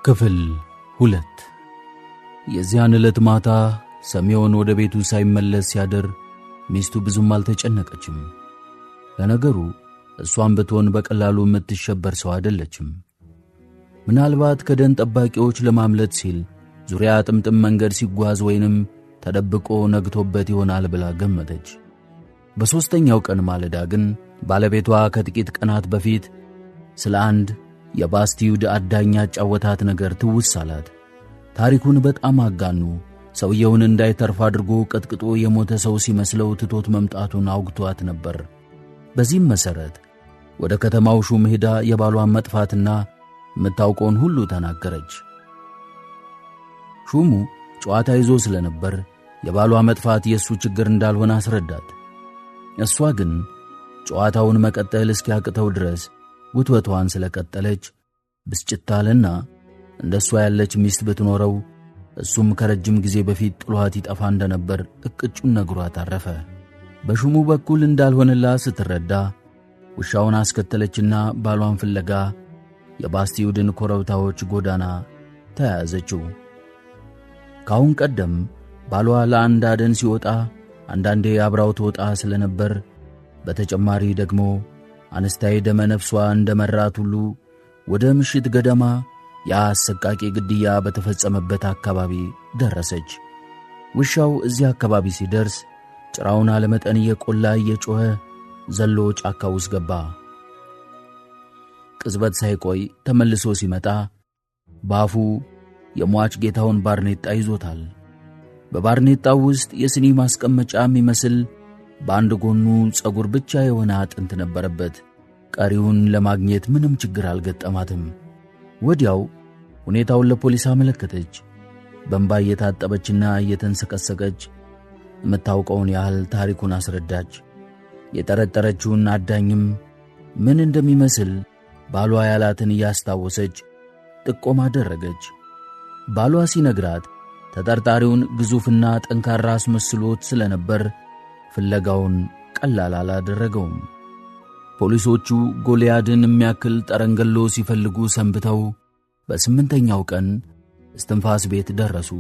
ክፍል 2 የዚያን ዕለት ማታ ሰሚዮን ወደ ቤቱ ሳይመለስ ሲያድር ሚስቱ ብዙም አልተጨነቀችም። ለነገሩ እሷም ብትሆን በቀላሉ የምትሸበር ሰው አይደለችም። ምናልባት ከደን ጠባቂዎች ለማምለጥ ሲል ዙሪያ ጥምጥም መንገድ ሲጓዝ ወይንም ተደብቆ ነግቶበት ይሆናል ብላ ገመተች። በሦስተኛው ቀን ማለዳ ግን ባለቤቷ ከጥቂት ቀናት በፊት ስለ አንድ የባስቲዩድ አዳኝ ያጫወታት ነገር ትውስ አላት። ታሪኩን በጣም አጋኑ። ሰውየውን እንዳይተርፍ አድርጎ ቀጥቅጦ የሞተ ሰው ሲመስለው ትቶት መምጣቱን አውግቷት ነበር። በዚህም መሠረት ወደ ከተማው ሹም ሄዳ የባሏን መጥፋትና የምታውቀውን ሁሉ ተናገረች። ሹሙ ጨዋታ ይዞ ስለነበር የባሏ መጥፋት የእሱ ችግር እንዳልሆነ አስረዳት። እሷ ግን ጨዋታውን መቀጠል እስኪያቅተው ድረስ ውትወቷን ስለቀጠለች ብስጭታለና እንደሷ ያለች ሚስት ብትኖረው እሱም ከረጅም ጊዜ በፊት ጥሏት ይጠፋ እንደነበር እቅጩን ነግሯት አረፈ። በሹሙ በኩል እንዳልሆነላት ስትረዳ ውሻውን አስከተለችና ባሏን ፍለጋ የባስቲዩድን ኮረብታዎች ጎዳና ተያያዘችው። ካሁን ቀደም ባሏ ለአንድ አደን ሲወጣ አንዳንዴ አብራው ትወጣ ስለነበር በተጨማሪ ደግሞ አነስታይ ደመ ነፍሷ እንደመራት ሁሉ ወደ ምሽት ገደማ የአሰቃቂ ግድያ በተፈጸመበት አካባቢ ደረሰች። ውሻው እዚህ አካባቢ ሲደርስ ጭራውን አለመጠን እየቆላ እየጮኸ ዘሎ ጫካ ውስጥ ገባ። ቅጽበት ሳይቆይ ተመልሶ ሲመጣ ባፉ የሟች ጌታውን ባርኔጣ ይዞታል። በባርኔጣው ውስጥ የስኒ ማስቀመጫ የሚመስል በአንድ ጎኑ ጸጉር ብቻ የሆነ አጥንት ነበረበት። ቀሪውን ለማግኘት ምንም ችግር አልገጠማትም። ወዲያው ሁኔታውን ለፖሊስ አመለከተች። በእንባ እየታጠበችና እየተንሰቀሰቀች የምታውቀውን ያህል ታሪኩን አስረዳች። የጠረጠረችውን አዳኝም ምን እንደሚመስል ባሏ ያላትን እያስታወሰች ጥቆማ አደረገች። ባሏ ሲነግራት ተጠርጣሪውን ግዙፍና ጠንካራ አስመስሎት ስለነበር ፍለጋውን ቀላል አላደረገውም። ፖሊሶቹ ጎልያድን የሚያክል ጠረንገሎ ሲፈልጉ ሰንብተው በስምንተኛው ቀን እስትንፋስ ቤት ደረሱ።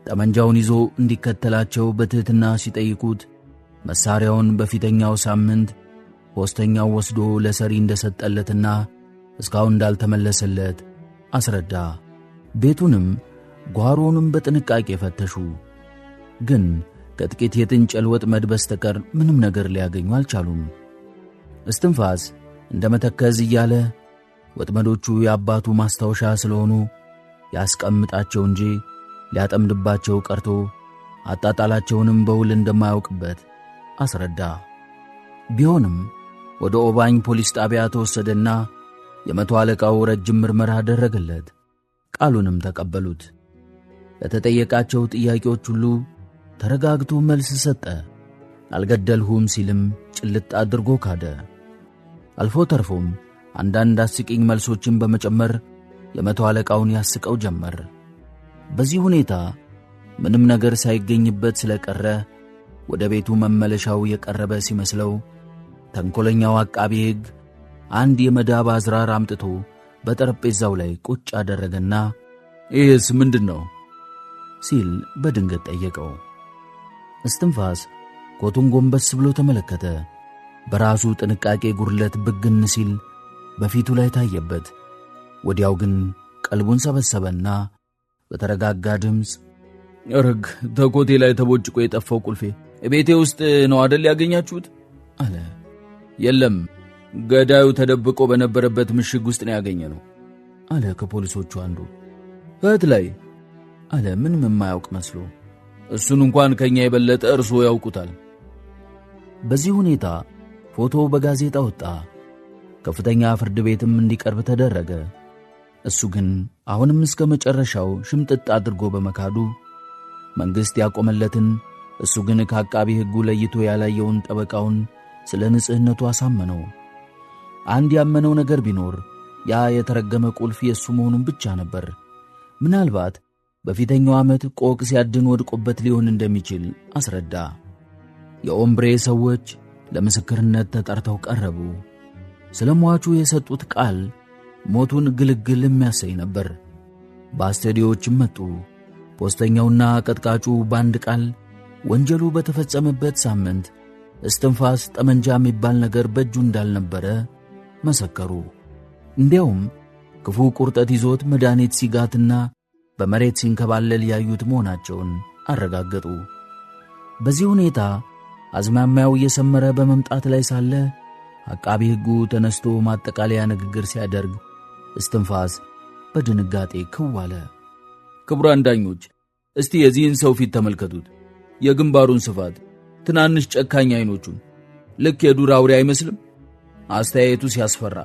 ጠመንጃውን ይዞ እንዲከተላቸው በትሕትና ሲጠይቁት መሣሪያውን በፊተኛው ሳምንት ፖስተኛው ወስዶ ለሰሪ እንደሰጠለትና እስካሁን እንዳልተመለሰለት አስረዳ። ቤቱንም ጓሮውንም በጥንቃቄ ፈተሹ። ግን ከጥቂት የጥንቸል ወጥመድ በስተቀር ምንም ነገር ሊያገኙ አልቻሉም። እስትንፋስ እንደ መተከዝ እያለ ወጥመዶቹ የአባቱ ማስታወሻ ስለሆኑ ያስቀምጣቸው እንጂ ሊያጠምድባቸው ቀርቶ አጣጣላቸውንም በውል እንደማያውቅበት አስረዳ። ቢሆንም ወደ ኦባኝ ፖሊስ ጣቢያ ተወሰደና የመቶ አለቃው ረጅም ምርመራ አደረገለት። ቃሉንም ተቀበሉት። ለተጠየቃቸው ጥያቄዎች ሁሉ ተረጋግቶ መልስ ሰጠ። አልገደልሁም ሲልም ጭልጥ አድርጎ ካደ። አልፎ ተርፎም አንዳንድ አስቂኝ መልሶችን በመጨመር የመቶ አለቃውን ያስቀው ጀመር። በዚህ ሁኔታ ምንም ነገር ሳይገኝበት ስለቀረ ወደ ቤቱ መመለሻው የቀረበ ሲመስለው ተንኮለኛው አቃቤ ሕግ አንድ የመዳብ አዝራር አምጥቶ በጠረጴዛው ላይ ቁጭ አደረገና ይህስ ምንድን ነው ሲል በድንገት ጠየቀው። እስትንፋስ ኮቱን ጎንበስ ብሎ ተመለከተ። በራሱ ጥንቃቄ ጉድለት ብግን ሲል በፊቱ ላይ ታየበት። ወዲያው ግን ቀልቡን ሰበሰበና በተረጋጋ ድምፅ እርግ ተኮቴ ላይ ተቦጭቆ የጠፋው ቁልፌ ቤቴ ውስጥ ነው አደል ያገኛችሁት አለ። የለም ገዳዩ ተደብቆ በነበረበት ምሽግ ውስጥ ነው ያገኘነው አለ ከፖሊሶቹ አንዱ። እህት ላይ አለ ምንም የማያውቅ መስሎ። እሱን እንኳን ከኛ የበለጠ እርሶ ያውቁታል። በዚህ ሁኔታ ፎቶ በጋዜጣ ወጣ። ከፍተኛ ፍርድ ቤትም እንዲቀርብ ተደረገ። እሱ ግን አሁንም እስከ መጨረሻው ሽምጥጥ አድርጎ በመካዱ መንግሥት ያቆመለትን እሱ ግን ከአቃቢ ሕጉ ለይቶ ያላየውን ጠበቃውን ስለ ንጽሕነቱ አሳመነው። አንድ ያመነው ነገር ቢኖር ያ የተረገመ ቁልፍ የእሱ መሆኑን ብቻ ነበር። ምናልባት በፊተኛው ዓመት ቆቅ ሲያድን ወድቆበት ሊሆን እንደሚችል አስረዳ። የኦምብሬ ሰዎች ለምስክርነት ተጠርተው ቀረቡ። ስለ ሟቹ የሰጡት ቃል ሞቱን ግልግል የሚያሰይ ነበር። በአስተዲዮችም መጡ። ፖስተኛውና ቀጥቃጩ በአንድ ቃል ወንጀሉ በተፈጸመበት ሳምንት እስትንፋስ ጠመንጃ የሚባል ነገር በእጁ እንዳልነበረ መሰከሩ። እንዲያውም ክፉ ቁርጠት ይዞት መድኃኒት ሲጋትና በመሬት ሲንከባለል ያዩት መሆናቸውን አረጋገጡ። በዚህ ሁኔታ አዝማሚያው እየሰመረ በመምጣት ላይ ሳለ አቃቢ ሕጉ ተነስቶ ማጠቃለያ ንግግር ሲያደርግ እስትንፋስ በድንጋጤ ክው አለ። ክቡራን ዳኞች፣ እስቲ የዚህን ሰው ፊት ተመልከቱት። የግንባሩን ስፋት፣ ትናንሽ ጨካኝ አይኖቹን፣ ልክ የዱር አውሬ አይመስልም? አስተያየቱ ሲያስፈራ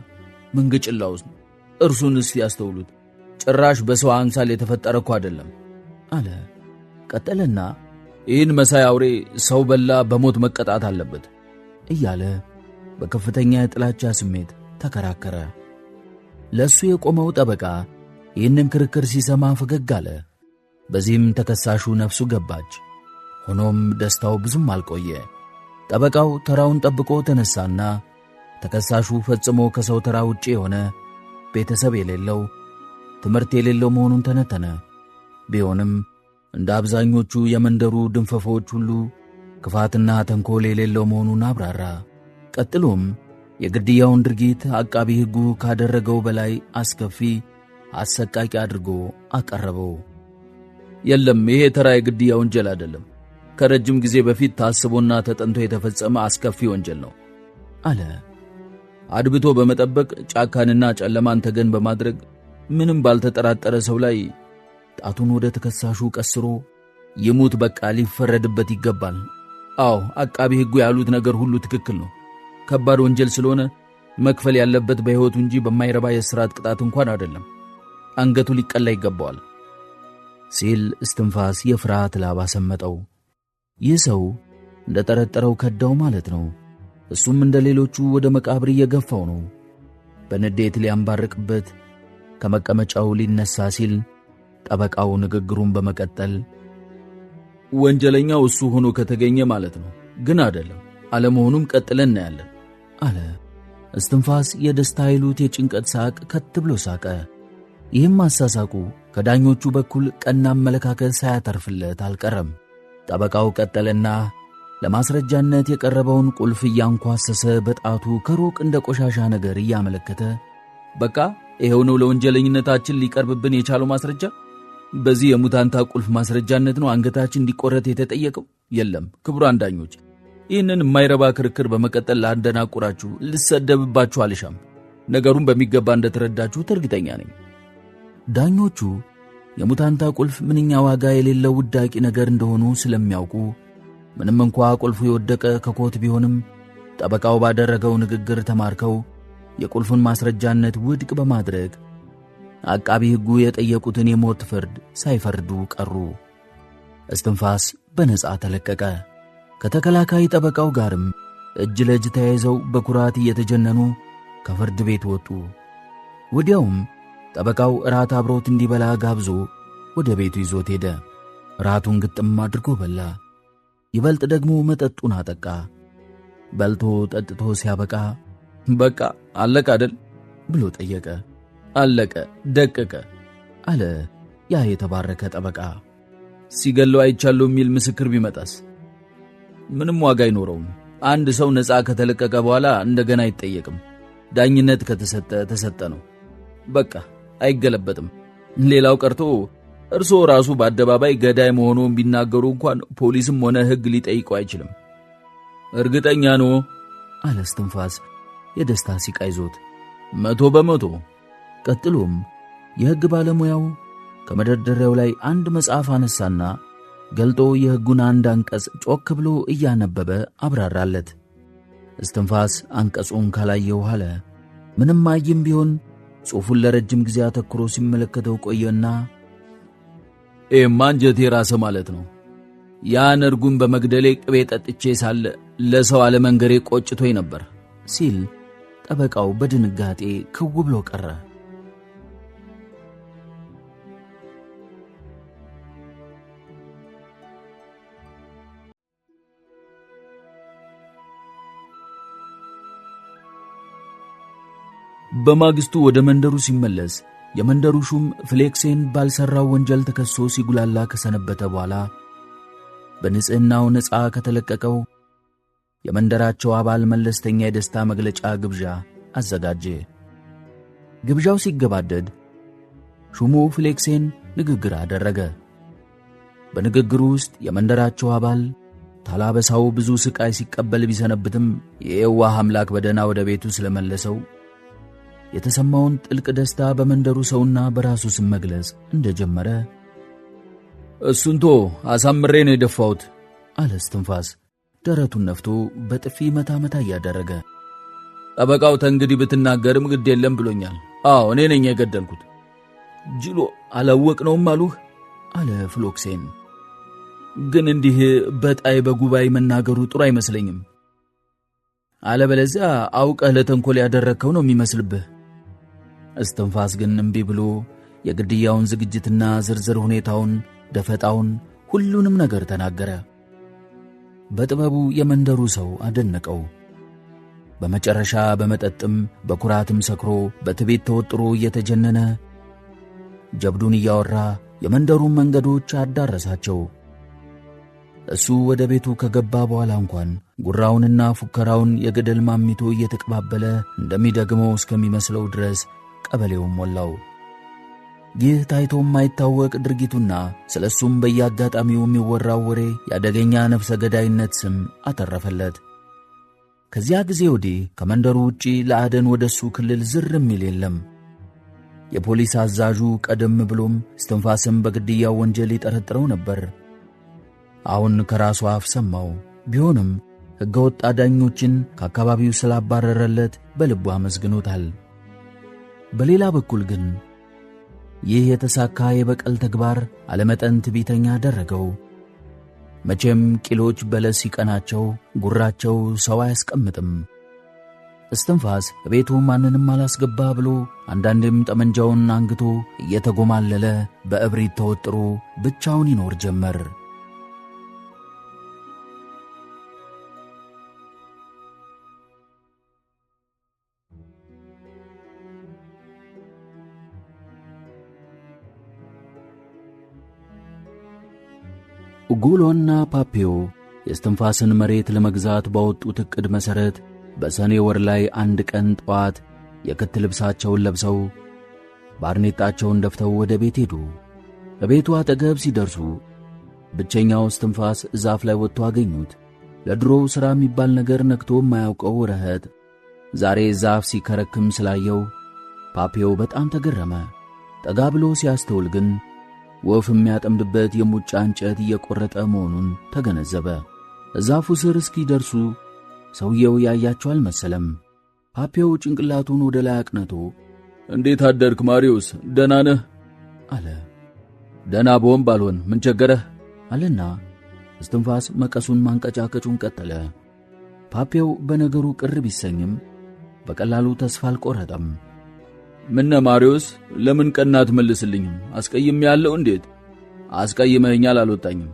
ምንግጭላውስ ነው። እርሱን እስቲ ያስተውሉት። ጭራሽ በሰው አምሳል የተፈጠረ እኮ አይደለም አለ። ቀጠለና ይህን መሳይ አውሬ ሰው በላ በሞት መቀጣት አለበት እያለ በከፍተኛ የጥላቻ ስሜት ተከራከረ። ለእሱ የቆመው ጠበቃ ይህንን ክርክር ሲሰማ ፈገግ አለ። በዚህም ተከሳሹ ነፍሱ ገባች። ሆኖም ደስታው ብዙም አልቆየ። ጠበቃው ተራውን ጠብቆ ተነሳና ተከሳሹ ፈጽሞ ከሰው ተራ ውጪ የሆነ ቤተሰብ የሌለው ትምህርት የሌለው መሆኑን ተነተነ። ቢሆንም እንደ አብዛኞቹ የመንደሩ ድንፈፎች ሁሉ ክፋትና ተንኮል የሌለው መሆኑን አብራራ። ቀጥሎም የግድያውን ድርጊት አቃቢ ሕጉ ካደረገው በላይ አስከፊ፣ አሰቃቂ አድርጎ አቀረበው። የለም፣ ይሄ ተራ የግድያ ወንጀል አይደለም። ከረጅም ጊዜ በፊት ታስቦና ተጠንቶ የተፈጸመ አስከፊ ወንጀል ነው አለ። አድብቶ በመጠበቅ ጫካንና ጨለማን ተገን በማድረግ ምንም ባልተጠራጠረ ሰው ላይ ጣቱን ወደ ተከሳሹ ቀስሮ ይሙት፣ በቃ ሊፈረድበት ይገባል። አዎ፣ አቃቢ ሕጉ ያሉት ነገር ሁሉ ትክክል ነው። ከባድ ወንጀል ስለሆነ መክፈል ያለበት በሕይወቱ እንጂ በማይረባ የእስራት ቅጣት እንኳን አይደለም። አንገቱ ሊቀላ ይገባዋል ሲል እስትንፋስ የፍርሃት ላብ አሰመጠው። ይህ ሰው እንደ ጠረጠረው ከዳው ማለት ነው። እሱም እንደ ሌሎቹ ወደ መቃብር እየገፋው ነው። በንዴት ሊያንባርቅበት ከመቀመጫው ሊነሳ ሲል ጠበቃው ንግግሩን በመቀጠል ወንጀለኛው እሱ ሆኖ ከተገኘ ማለት ነው፣ ግን አይደለም። አለመሆኑም ቀጥለን እናያለን አለ። እስትንፋስ የደስታ ኃይሉት የጭንቀት ሳቅ ከት ብሎ ሳቀ። ይህም አሳሳቁ ከዳኞቹ በኩል ቀና አመለካከት ሳያተርፍለት አልቀረም። ጠበቃው ቀጠለና ለማስረጃነት የቀረበውን ቁልፍ እያንኳሰሰ በጣቱ ከሩቅ እንደ ቆሻሻ ነገር እያመለከተ በቃ ይሄው ነው ለወንጀለኝነታችን ሊቀርብብን የቻለው ማስረጃ። በዚህ የሙታንታ ቁልፍ ማስረጃነት ነው አንገታችን እንዲቆረጥ የተጠየቀው። የለም ክቡራን ዳኞች፣ ይህንን የማይረባ ክርክር በመቀጠል ላንደናቁራችሁ፣ ልሰደብባችሁ አልሻም። ነገሩን በሚገባ እንደተረዳችሁት እርግጠኛ ነኝ። ዳኞቹ የሙታንታ ቁልፍ ምንኛ ዋጋ የሌለው ውዳቂ ነገር እንደሆኑ ስለሚያውቁ ምንም እንኳ ቁልፉ የወደቀ ከኮት ቢሆንም ጠበቃው ባደረገው ንግግር ተማርከው የቁልፉን ማስረጃነት ውድቅ በማድረግ አቃቢ ሕጉ የጠየቁትን የሞት ፍርድ ሳይፈርዱ ቀሩ። እስትንፋስ በነጻ ተለቀቀ። ከተከላካይ ጠበቃው ጋርም እጅ ለእጅ ተያይዘው በኩራት እየተጀነኑ ከፍርድ ቤት ወጡ። ወዲያውም ጠበቃው እራት አብሮት እንዲበላ ጋብዞ ወደ ቤቱ ይዞት ሄደ። ራቱን ግጥም አድርጎ በላ። ይበልጥ ደግሞ መጠጡን አጠቃ። በልቶ ጠጥቶ ሲያበቃ በቃ አለቀ አይደል ብሎ ጠየቀ። አለቀ፣ ደቀቀ አለ ያ የተባረከ ጠበቃ። ሲገለው አይቻለሁ የሚል ምስክር ቢመጣስ? ምንም ዋጋ አይኖረውም። አንድ ሰው ነፃ ከተለቀቀ በኋላ እንደገና አይጠየቅም። ዳኝነት ከተሰጠ ተሰጠ ነው። በቃ አይገለበጥም። ሌላው ቀርቶ እርስዎ ራሱ በአደባባይ ገዳይ መሆኑን ቢናገሩ እንኳን ፖሊስም ሆነ ሕግ ሊጠይቀው አይችልም። እርግጠኛ ነው አለ እስትንፋስ የደስታ ሲቃ ይዞት። 100%። ቀጥሎም የሕግ ባለሙያው ከመደርደሪያው ላይ አንድ መጽሐፍ አነሳና ገልጦ የሕጉን አንድ አንቀጽ ጮክ ብሎ እያነበበ አብራራለት። እስትንፋስ አንቀጹን ካላየው አለ። ምንም አይም ቢሆን ጽሑፉን ለረጅም ጊዜ አተኩሮ ሲመለከተው ቆየና አንጀቴ ራሰ ማለት ነው። ያን እርጉም በመግደሌ ቅቤ ጠጥቼ ሳለ ለሰው አለመንገሬ ቆጭቶኝ ነበር ሲል ጠበቃው በድንጋጤ ክው ብሎ ቀረ። በማግስቱ ወደ መንደሩ ሲመለስ የመንደሩ ሹም ፍሌክሴን ባልሰራው ወንጀል ተከሶ ሲጉላላ ከሰነበተ በኋላ በንጽህናው ነፃ ከተለቀቀው የመንደራቸው አባል መለስተኛ የደስታ መግለጫ ግብዣ አዘጋጀ። ግብዣው ሲገባደድ ሹሙ ፍሌክሴን ንግግር አደረገ። በንግግሩ ውስጥ የመንደራቸው አባል ታላበሳው ብዙ ስቃይ ሲቀበል ቢሰነብትም የየዋህ አምላክ በደህና ወደ ቤቱ ስለመለሰው የተሰማውን ጥልቅ ደስታ በመንደሩ ሰውና በራሱ ስም መግለጽ እንደጀመረ እሱንቶ አሳምሬ ነው የደፋሁት አለ እስትንፋስ ደረቱን ነፍቶ በጥፊ መታ መታ እያደረገ። ጠበቃው ተንግዲህ ብትናገርም ግድ የለም ብሎኛል። አዎ እኔ ነኝ የገደልኩት። ጅሎ አላወቅነውም አሉህ አለ ፍሎክሴን። ግን እንዲህ በጣይ በጉባኤ መናገሩ ጥሩ አይመስለኝም። አለበለዚያ አውቀህ ለተንኮል ያደረግከው ነው የሚመስልብህ። እስትንፋስ ግን እምቢ ብሎ የግድያውን ዝግጅትና ዝርዝር ሁኔታውን፣ ደፈጣውን፣ ሁሉንም ነገር ተናገረ። በጥበቡ የመንደሩ ሰው አደነቀው። በመጨረሻ በመጠጥም በኩራትም ሰክሮ በትቤት ተወጥሮ እየተጀነነ ጀብዱን እያወራ የመንደሩን መንገዶች አዳረሳቸው። እሱ ወደ ቤቱ ከገባ በኋላ እንኳን ጉራውንና ፉከራውን የገደል ማሚቶ እየተቀባበለ እንደሚደግመው እስከሚመስለው ድረስ ቀበሌውን ሞላው። ይህ ታይቶ የማይታወቅ ድርጊቱና ስለሱም በየአጋጣሚው የሚወራው ወሬ ያደገኛ ነፍሰ ገዳይነት ስም አተረፈለት። ከዚያ ጊዜ ወዲህ ከመንደሩ ውጪ ለአደን ወደሱ ክልል ዝር የሚል የለም። የፖሊስ አዛዡ ቀደም ብሎም እስትንፋስም በግድያው ወንጀል ይጠረጥረው ነበር። አሁን ከራሱ አፍ ሰማው። ቢሆንም ሕገወጥ አዳኞችን ከአካባቢው ስላባረረለት በልቡ አመስግኖታል። በሌላ በኩል ግን ይህ የተሳካ የበቀል ተግባር አለመጠን ትዕቢተኛ አደረገው። መቼም ቂሎች በለስ ሲቀናቸው ጉራቸው ሰው አያስቀምጥም። እስትንፋስ ቤቱ ማንንም አላስገባ ብሎ አንዳንዴም ጠመንጃውን አንግቶ እየተጎማለለ በእብሪት ተወጥሮ ብቻውን ይኖር ጀመር። ኡጉሎና ፓፔዮ የእስትንፋስን መሬት ለመግዛት ባወጡት ዕቅድ መሠረት በሰኔ ወር ላይ አንድ ቀን ጠዋት የክት ልብሳቸውን ለብሰው ባርኔጣቸውን ደፍተው ወደ ቤት ሄዱ። በቤቱ አጠገብ ሲደርሱ ብቸኛው እስትንፋስ ዛፍ ላይ ወጥቶ አገኙት። ለድሮው ሥራ የሚባል ነገር ነክቶ የማያውቀው ረህጥ ዛሬ ዛፍ ሲከረክም ስላየው ፓፔዮ በጣም ተገረመ። ጠጋ ብሎ ሲያስተውል ግን ወፍ የሚያጠምድበት የሙጫ እንጨት እየቆረጠ መሆኑን ተገነዘበ። ዛፉ ስር እስኪደርሱ ሰውየው ያያቸው አልመሰለም። ፓፔዮ ጭንቅላቱን ወደ ላይ አቅንቶ እንዴት አደርክ ማሪዮስ፣ ደህና ነህ አለ። ደህና ብሆን ባልሆን ምን ቸገረህ አለና እስትንፋስ መቀሱን ማንቀጫቀጩን ቀጠለ። ፓፔዮ በነገሩ ቅር ቢሰኝም በቀላሉ ተስፋ አልቆረጠም። ምነ ማሪዮስ፣ ለምን ቀናት መልስልኝም? አስቀይም ያለው እንዴት? አስቀይመኛል አልወጣኝም፣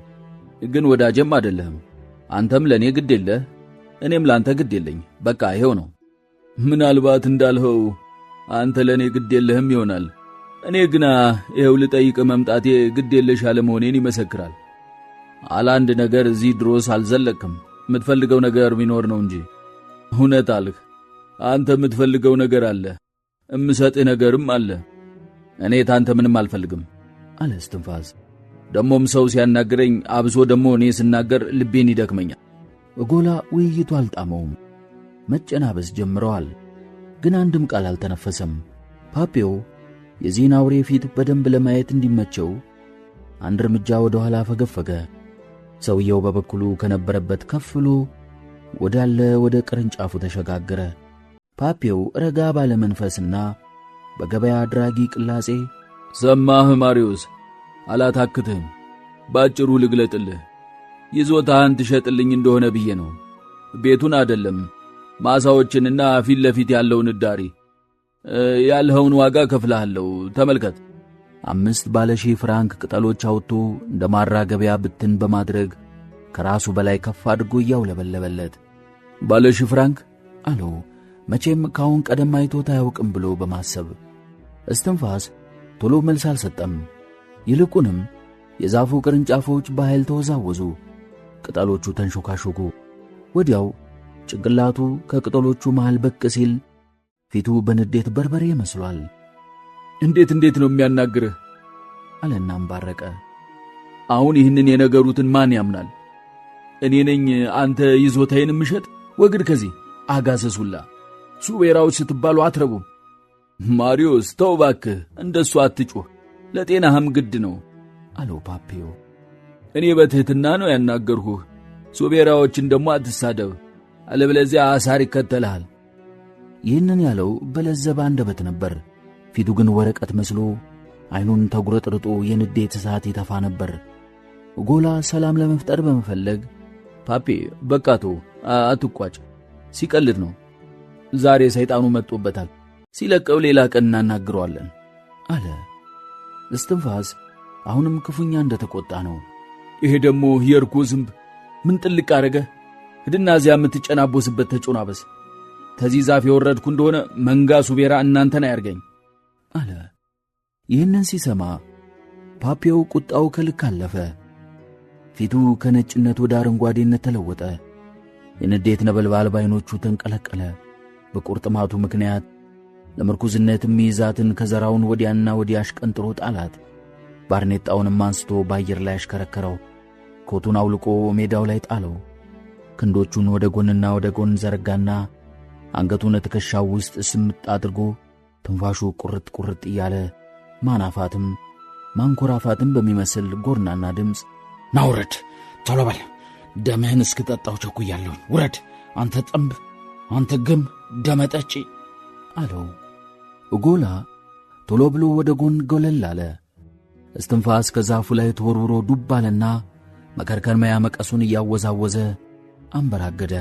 ግን ወዳጀም አይደለህም። አንተም ለኔ ግድ የለህ፣ እኔም ላንተ ግድ የለኝ። በቃ ይሄው ነው። ምናልባት እንዳልኸው አንተ ለኔ ግድ የለህም ይሆናል። እኔ ግና ይሄው ልጠይቅ መምጣቴ ግድ የለሽ አለመሆኔን ይመሰክራል። አላንድ ነገር እዚህ ድሮስ አልዘለቅም። የምትፈልገው ነገር ቢኖር ነው እንጂ። እውነት አልህ። አንተ የምትፈልገው ነገር አለ፣ እምሰጥህ ነገርም አለ። እኔ ታንተ ምንም አልፈልግም አለ እስትንፋስ። ደሞም ሰው ሲያናግረኝ አብሶ ደሞ እኔ ስናገር ልቤን ይደክመኛል። እጎላ ውይይቱ አልጣመውም። መጨናበስ ጀምረዋል፣ ግን አንድም ቃል አልተነፈሰም። ፓፔዮ የዚህን አውሬ ፊት በደንብ ለማየት እንዲመቸው አንድ እርምጃ ወደ ኋላ ፈገፈገ። ሰውየው በበኩሉ ከነበረበት ከፍ ብሎ ወዳለ ወደ ቅርንጫፉ ተሸጋገረ። ፓፔዮ ረጋ ባለ መንፈስና በገበያ አድራጊ ቅላጼ ሰማህ ማሪዮስ፣ አላታክትህም። ባጭሩ ልግለጥልህ። ይዞታህን ትሸጥልኝ እንደሆነ ብዬ ነው። ቤቱን አይደለም፣ ማሳዎችንና ፊት ለፊት ያለውን እዳሪ። ያልኸውን ዋጋ ከፍልሃለሁ። ተመልከት። 5 ባለ 1000 ፍራንክ ቅጠሎች አውጥቶ እንደ ማራገቢያ ብትን በማድረግ ከራሱ በላይ ከፍ አድርጎ እያውለበለበለት ባለ 1000 ፍራንክ አለው። መቼም ካሁን ቀደም አይቶት አያውቅም ብሎ በማሰብ እስትንፋስ ቶሎ መልስ አልሰጠም። ይልቁንም የዛፉ ቅርንጫፎች በኃይል ተወዛወዙ፣ ቅጠሎቹ ተንሾካሾኩ። ወዲያው ጭንቅላቱ ከቅጠሎቹ መሃል ብቅ ሲል ፊቱ በንዴት በርበሬ መስሏል። እንዴት ነው የሚያናግርህ? አለና አንባረቀ። አሁን ይህንን የነገሩትን ማን ያምናል? እኔ ነኝ አንተ ይዞታዬን ምሸጥ? ወግድ ከዚህ አጋሰሱላ። ሱቤራዎች ስትባሉ አትረቡም። ማሪዮስ ተው እባክህ፣ እንደሱ አትጩህ፣ ለጤናህም ግድ ነው አለው ፓፒዮ። እኔ በትሕትና ነው ያናገርሁህ። ሱቤራዎችን ደሞ አትሳደብ፣ አለበለዚያ አሳር ይከተልሃል። ይህንን ያለው በለዘበ አንደበት ነበር። ፊቱ ግን ወረቀት መስሎ ዓይኑን ተጉረጥርጦ የንዴት እሳት ይተፋ ነበር። ጎላ ሰላም ለመፍጠር በመፈለግ ፓፒ በቃቶ አትቋጭ፣ ሲቀልድ ነው። ዛሬ ሰይጣኑ መጥቶበታል፣ ሲለቀው ሌላ ቀን እናናግረዋለን አለ። እስትንፋስ አሁንም ክፉኛ እንደተቆጣ ነው። ይሄ ደግሞ የርኩ ዝንብ ምን ጥልቅ አረገ? ሂድና እዚያ የምትጨናቦስበት ተጮናበስ። ተዚህ ዛፍ የወረድኩ እንደሆነ መንጋ ሱቤራ እናንተን አያርገኝ አለ። ይህንን ሲሰማ ፓፒው ቁጣው ከልክ አለፈ። ፊቱ ከነጭነት ወደ አረንጓዴነት ተለወጠ። የንዴት ነበልባል ባይኖቹ ተንቀለቀለ። በቁርጥማቱ ምክንያት ለምርኩዝነት የሚይዛትን ከዘራውን ወዲያና ወዲያ አሽቀንጥሮ ጣላት። ባርኔጣውንም አንስቶ በአየር ላይ አሽከረከረው። ኮቱን አውልቆ ሜዳው ላይ ጣለው። ክንዶቹን ወደ ጎንና ወደ ጎን ዘረጋና አንገቱን ትከሻው ውስጥ ስምጥ አድርጎ ትንፋሹ ቁርጥ ቁርጥ እያለ ማናፋትም ማንኮራፋትም በሚመስል ጎርናና ድምፅ ናውረድ፣ ቶሎ በል፣ ደምህን እስክጠጣው ቸኩያለሁ፣ ውረድ፣ አንተ ጠምብ፣ አንተ ግም ደመጠጪ አለው። ጎላ ቶሎ ብሎ ወደ ጎን ጎለል አለ። እስትንፋስ ከዛፉ ላይ ተወርውሮ ዱብ አለና መከርከርመያ መቀሱን እያወዛወዘ አንበራገደ።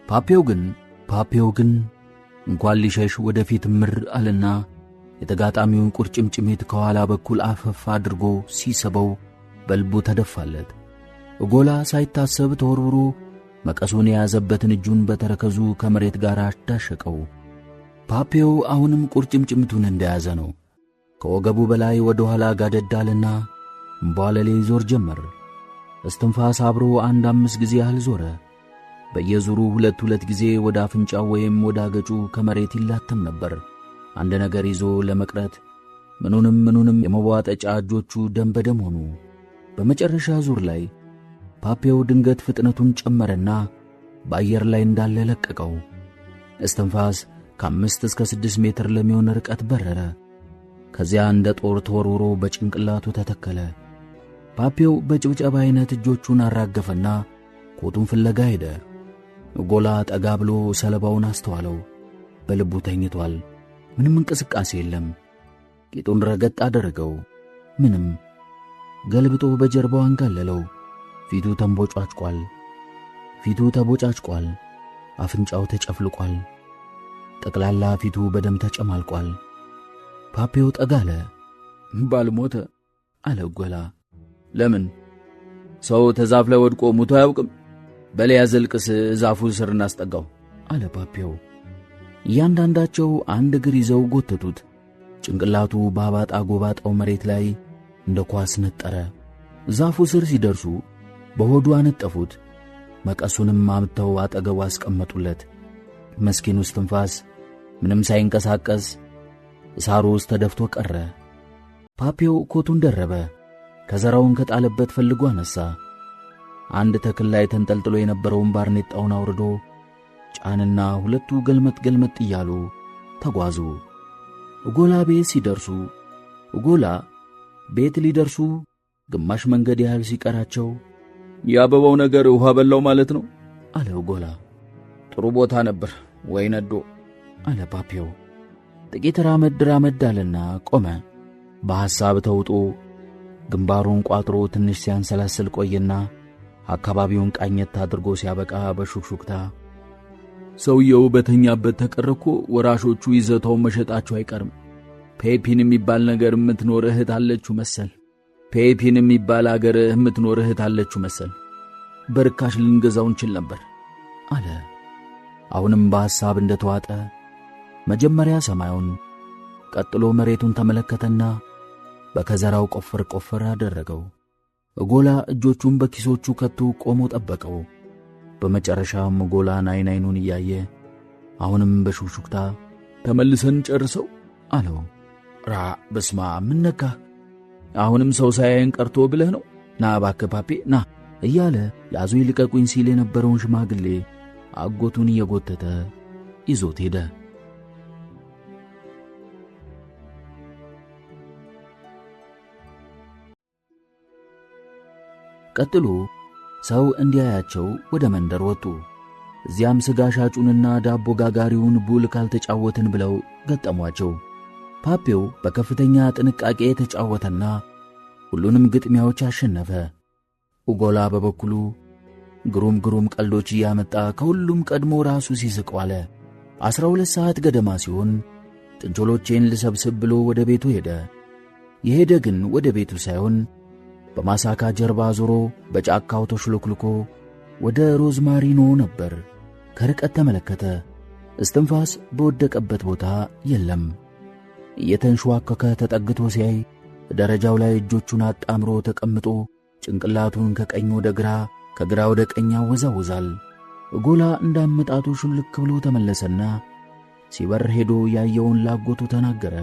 ፓፒው ግን እንኳን ሊሸሽ ወደፊት ምር አለና የተጋጣሚውን ቁርጭምጭሚት ከኋላ በኩል አፈፍ አድርጎ ሲስበው በልቡ ተደፋለት። ጎላ ሳይታሰብ ተወርውሮ መቀሱን የያዘበትን እጁን በተረከዙ ከመሬት ጋር አዳሸቀው። ፓፒው አሁንም ቁርጭምጭሚቱን እንደያዘ ነው። ከወገቡ በላይ ወደ ኋላ ጋደዳልና እምቧለሌ ዞር ጀመር። እስትንፋስ አብሮ 5 ጊዜ ያህል ዞረ። በየዙሩ 2 ጊዜ ወደ አፍንጫው ወይም ወደ አገጩ ከመሬት ይላተም ነበር። አንድ ነገር ይዞ ለመቅረት ምኑንም የመዋጠጫ እጆቹ ደም በደም ሆኑ። በመጨረሻ ዙር ላይ ፓፒው ድንገት ፍጥነቱን ጨመረና በአየር ላይ እንዳለ ለቀቀው። እስትንፋስ ከ5 እስከ 6 ሜትር ለሚሆን ርቀት በረረ። ከዚያ እንደ ጦር ተወርውሮ በጭንቅላቱ ተተከለ። ፓፒው በጭብጨባ አይነት እጆቹን አራገፈና ኮቱን ፍለጋ ሄደ። ጎላ ጠጋ ብሎ ሰለባውን አስተዋለው። በልቡ ተኝቷል። ምንም እንቅስቃሴ የለም። ቂጡን ረገጥ አደረገው። ምንም። ገልብጦ በጀርባው አንጋለለው። ፊቱ ተቦጫጭቋል። አፍንጫው ተጨፍልቋል። ጠቅላላ ፊቱ በደም ተጨማልቋል። ፓፒው ጠጋለ። ባልሞተ አለ ጎላ። ለምን ሰው ተዛፍ ላይ ወድቆ ሙቶ አያውቅም? በለያ ዘልቅስ ዛፉ ስር እናስጠጋው አለ ፓፒው። እያንዳንዳቸው አንድ እግር ይዘው ጎተቱት። ጭንቅላቱ ባባጣ ጎባጣው መሬት ላይ እንደ ኳስ ነጠረ። ዛፉ ስር ሲደርሱ በሆዱ አነጠፉት። መቀሱንም አምጥተው አጠገቡ አስቀመጡለት። መስኪኑ እስትንፋስ ምንም ሳይንቀሳቀስ ሳሩ ውስጥ ተደፍቶ ቀረ። ፓፒው ኮቱን ደረበ። ከዘራውን ከጣለበት ፈልጎ አነሳ። አንድ ተክል ላይ ተንጠልጥሎ የነበረውን ባርኔጣውን አውርዶ ጫንና ሁለቱ ገልመጥ እያሉ ተጓዙ። ጎላ ቤት ሊደርሱ ግማሽ መንገድ ያህል ሲቀራቸው የአበባው ነገር ውሃ በላው ማለት ነው አለ ጎላ። ጥሩ ቦታ ነበር ወይ ነዶ አለ ፓፒው። ጥቂት ራመድ አለና ቆመ። በሐሳብ ተውጦ ግንባሩን ቋጥሮ ትንሽ ሲያንሰላስል ቆየና አካባቢውን ቃኘት አድርጎ ሲያበቃ በሹክሹክታ ሰውየው በተኛበት ተቀረኮ ወራሾቹ ይዘታውን መሸጣቸው አይቀርም። ፔፒን የሚባል ነገር የምትኖር እህት አለችው መሰል። ፔፒን የሚባል አገር የምትኖር እህት አለችው መሰል። በርካሽ ልንገዛው እንችል ነበር አለ። አሁንም በሐሳብ እንደተዋጠ መጀመሪያ ሰማዩን ቀጥሎ መሬቱን ተመለከተና በከዘራው ቆፈር አደረገው። እጎላ እጆቹን በኪሶቹ ከቶ ቆሞ ጠበቀው። በመጨረሻም እጎላን አይኑን እያየ አሁንም በሹክሹክታ ተመልሰን ጨርሰው አለው። በስማ ምን ነካ? አሁንም ሰው ሳያየን ቀርቶ ብለህ ነው? ና እባክህ ፓፔ ና እያለ ያዙ ይልቀቁኝ ሲል የነበረውን ሽማግሌ አጎቱን እየጎተተ ይዞት ሄደ። ቀጥሎ ሰው እንዲያያቸው ወደ መንደር ወጡ። እዚያም ስጋ ሻጩንና ዳቦ ጋጋሪውን ቡል ካልተጫወትን ብለው ገጠሟቸው። ፓፔው በከፍተኛ ጥንቃቄ ተጫወተና ሁሉንም ግጥሚያዎች አሸነፈ። ኡጎላ በበኩሉ ግሩም ቀልዶች እያመጣ ከሁሉም ቀድሞ ራሱ ሲስቅ ዋለ። 12 ሰዓት ገደማ ሲሆን ጥንቾሎቼን ልሰብስብ ብሎ ወደ ቤቱ ሄደ። የሄደ ግን ወደ ቤቱ ሳይሆን በማሳካ ጀርባ ዞሮ በጫካው ተሽሎክልኮ ወደ ሮዝማሪኖ ነበር። ከርቀት ተመለከተ። እስትንፋስ በወደቀበት ቦታ የለም። እየተንሸዋከከ ተጠግቶ ሲያይ ደረጃው ላይ እጆቹን አጣምሮ ተቀምጦ ጭንቅላቱን ከቀኝ ወደ ግራ ከግራ ወደ ቀኝ ያወዛውዛል። እጎላ እንዳመጣጡ ሹልክ ብሎ ተመለሰና ሲበር ሄዶ ያየውን ላጎቱ ተናገረ።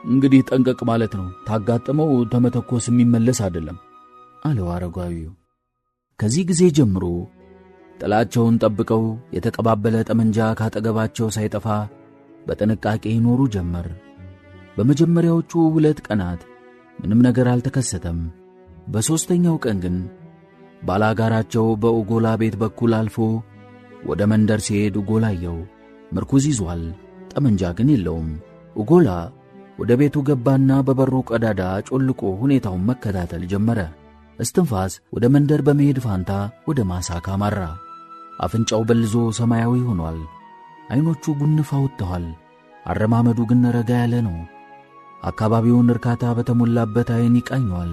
እንግዲህ ጠንቀቅ ማለት ነው፣ ታጋጠመው ተመተኮስ የሚመለስ አይደለም አለው አረጋዊው። ከዚህ ጊዜ ጀምሮ ጥላቸውን ጠብቀው የተቀባበለ ጠመንጃ ካጠገባቸው ሳይጠፋ በጥንቃቄ ይኖሩ ጀመር። በመጀመሪያዎቹ 2 ቀናት ምንም ነገር አልተከሰተም። በሦስተኛው ቀን ግን ባላጋራቸው በኡጎላ ቤት በኩል አልፎ ወደ መንደር ሲሄድ ኡጎላ አየው። ምርኩዝ ይዟል፣ ጠመንጃ ግን የለውም። ኡጎላ ወደ ቤቱ ገባና በበሩ ቀዳዳ ጮልቆ ሁኔታውን መከታተል ጀመረ። እስትንፋስ ወደ መንደር በመሄድ ፋንታ ወደ ማሳካ ማራ። አፍንጫው በልዞ ሰማያዊ ሆኗል። አይኖቹ ጉንፍ አውጥተዋል። አረማመዱ ግን ረጋ ያለ ነው። አካባቢውን እርካታ በተሞላበት አይን ይቃኘዋል።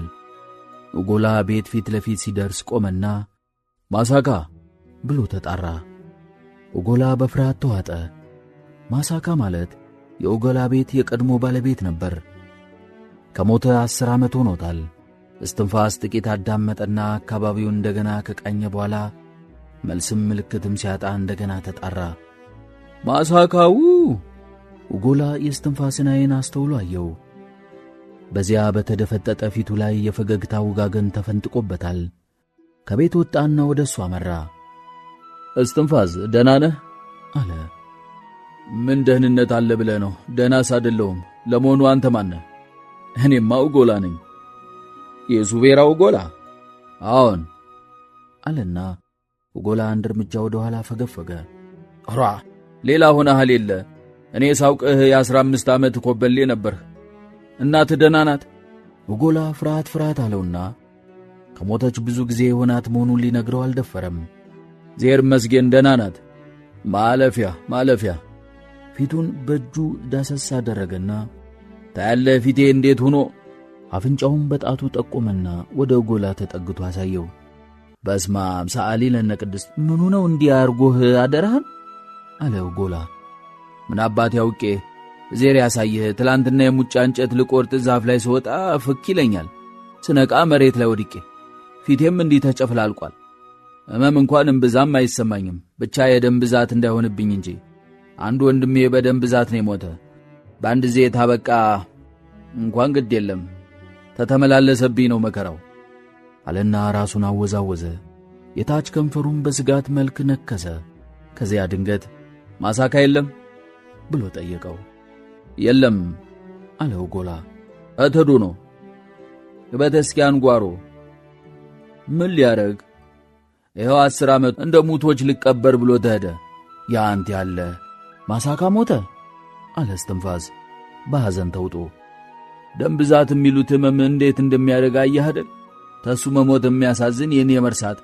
ኡጎላ ቤት ፊት ለፊት ሲደርስ ቆመና ማሳካ ብሎ ተጣራ። ኡጎላ በፍርሃት ተዋጠ። ማሳካ ማለት የኡጎላ ቤት የቀድሞ ባለቤት ነበር። ከሞተ 10 ዓመት ሆኖታል። እስትንፋስ ጥቂት አዳመጠና አካባቢውን እንደገና ከቃኘ በኋላ መልስም ምልክትም ሲያጣ እንደገና ተጣራ። ማሳካው! ኡጎላ የእስትንፋስን አይን አስተውሎ አየው። በዚያ በተደፈጠጠ ፊቱ ላይ የፈገግታ ውጋገን ተፈንጥቆበታል። ከቤት ወጣና ወደ እሱ አመራ። እስትንፋስ ደህና ነህ አለ። ምን ደህንነት አለ ብለህ ነው? ደህናስ አይደለሁም። ለመሆኑ አንተ ማን ነህ? እኔማ ኡጎላ ነኝ። የሱቤራ ኡጎላ? አዎን አለና ኡጎላ አንድ እርምጃ ወደ ኋላ ፈገፈገ። ሌላ ሆነሃል የለ። እኔ ሳውቅህ የ15 ዓመት ኮበሌ ነበርህ። እናት ደህና ናት? ኡጎላ ፍርሃት አለውና ከሞተች ብዙ ጊዜ የሆናት መሆኑን ሊነግረው አልደፈረም። ዜር መስጌን ደህና ናት። ማለፊያ ፊቱን በእጁ ዳሰስ አደረገና ታያለህ ፊቴ እንዴት ሆኖ። አፍንጫውን በጣቱ ጠቆመና ወደ ኡጎላ ተጠግቶ አሳየው። በስማም ሰዓሊ ለነ ቅድስት ምኑ ነው እንዲህ አርጎህ አደረህን አለ ኡጎላ። ምን አባት ያውቄ ዜር ያሳየህ። ትላንትና የሙጫ እንጨት ልቆርጥ ዛፍ ላይ ስወጣ ፍክ ይለኛል። ስነቃ መሬት ላይ ወድቄ ፊቴም እንዲህ ተጨፍላልቋል። ሕመም እንኳን እምብዛም አይሰማኝም፣ ብቻ የደም ብዛት እንዳይሆንብኝ እንጂ። አንድ ወንድሜ በደም ብዛት ነው የሞተ። በአንድ ዜ ታበቃ እንኳን ግድ የለም ተተመላለሰብኝ ነው መከራው አለና ራሱን አወዛወዘ። የታች ከንፈሩን በስጋት መልክ ነከሰ። ከዚያ ድንገት ማሳካ የለም ብሎ ጠየቀው። የለም አለው ኡጎላ። እትዱ ነው በተስኪያን ጓሮ። ምን ሊያረግ? ይኸው 10 ዓመት እንደ ሙቶች ልቀበር ብሎ ተሄደ። ያንተ ያለ ማሳካ ሞተ አለ እስትንፋስ በሐዘን ተውጦ። ደም ብዛት የሚሉት ሕመም እንዴት እንደሚያደርግ አየህ አይደል? ተሱ መሞት የሚያሳዝን የኔ መርሳት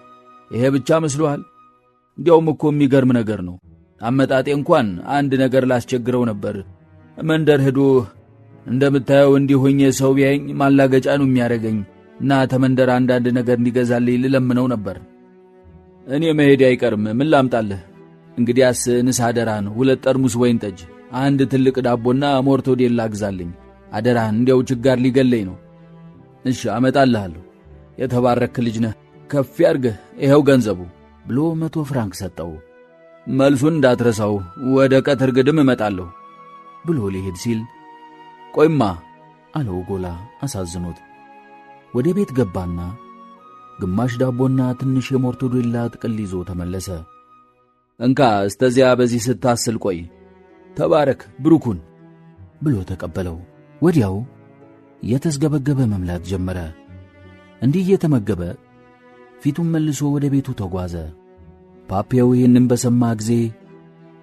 ይሄ ብቻ መስሎሃል? እንዲያውም እኮ የሚገርም ነገር ነው። አመጣጤ እንኳን አንድ ነገር ላስቸግረው ነበር። መንደር ሄዶ እንደምታየው እንዲሆኜ ሰው ቢያየኝ ማላገጫ ነው የሚያደርገኝ እና ተመንደር አንዳንድ ነገር እንዲገዛልኝ ልለምነው ነበር። እኔ መሄድ አይቀርም። ምን ላምጣልህ? እንግዲያስ ንስ አደራህን 2 ጠርሙስ ወይን ጠጅ፣ አንድ ትልቅ ዳቦና ሞርቶዴላ ግዛልኝ። አደራህን፣ እንዲያው ችጋር ሊገለኝ ነው። እሺ አመጣልሃለሁ። የተባረክ ልጅ ነህ፣ ከፍ ያርግህ፣ ይኸው ገንዘቡ ብሎ 100 ፍራንክ ሰጠው። መልሱን እንዳትረሳው፣ ወደ ቀትር ግድም እመጣለሁ ብሎ ሊሄድ ሲል ቆይማ አለው ጎላ አሳዝኖት። ወደ ቤት ገባና ግማሽ ዳቦና ትንሽ የሞርቶዴላ ጥቅል ይዞ ተመለሰ። እንካ እስተዚያ በዚህ ስታስል ቆይ፣ ተባረክ ብሩኩን ብሎ ተቀበለው። ወዲያው እየተስገበገበ መምላት ጀመረ። እንዲህ እየተመገበ ፊቱን መልሶ ወደ ቤቱ ተጓዘ። ፓፒያው ይህንን በሰማ ጊዜ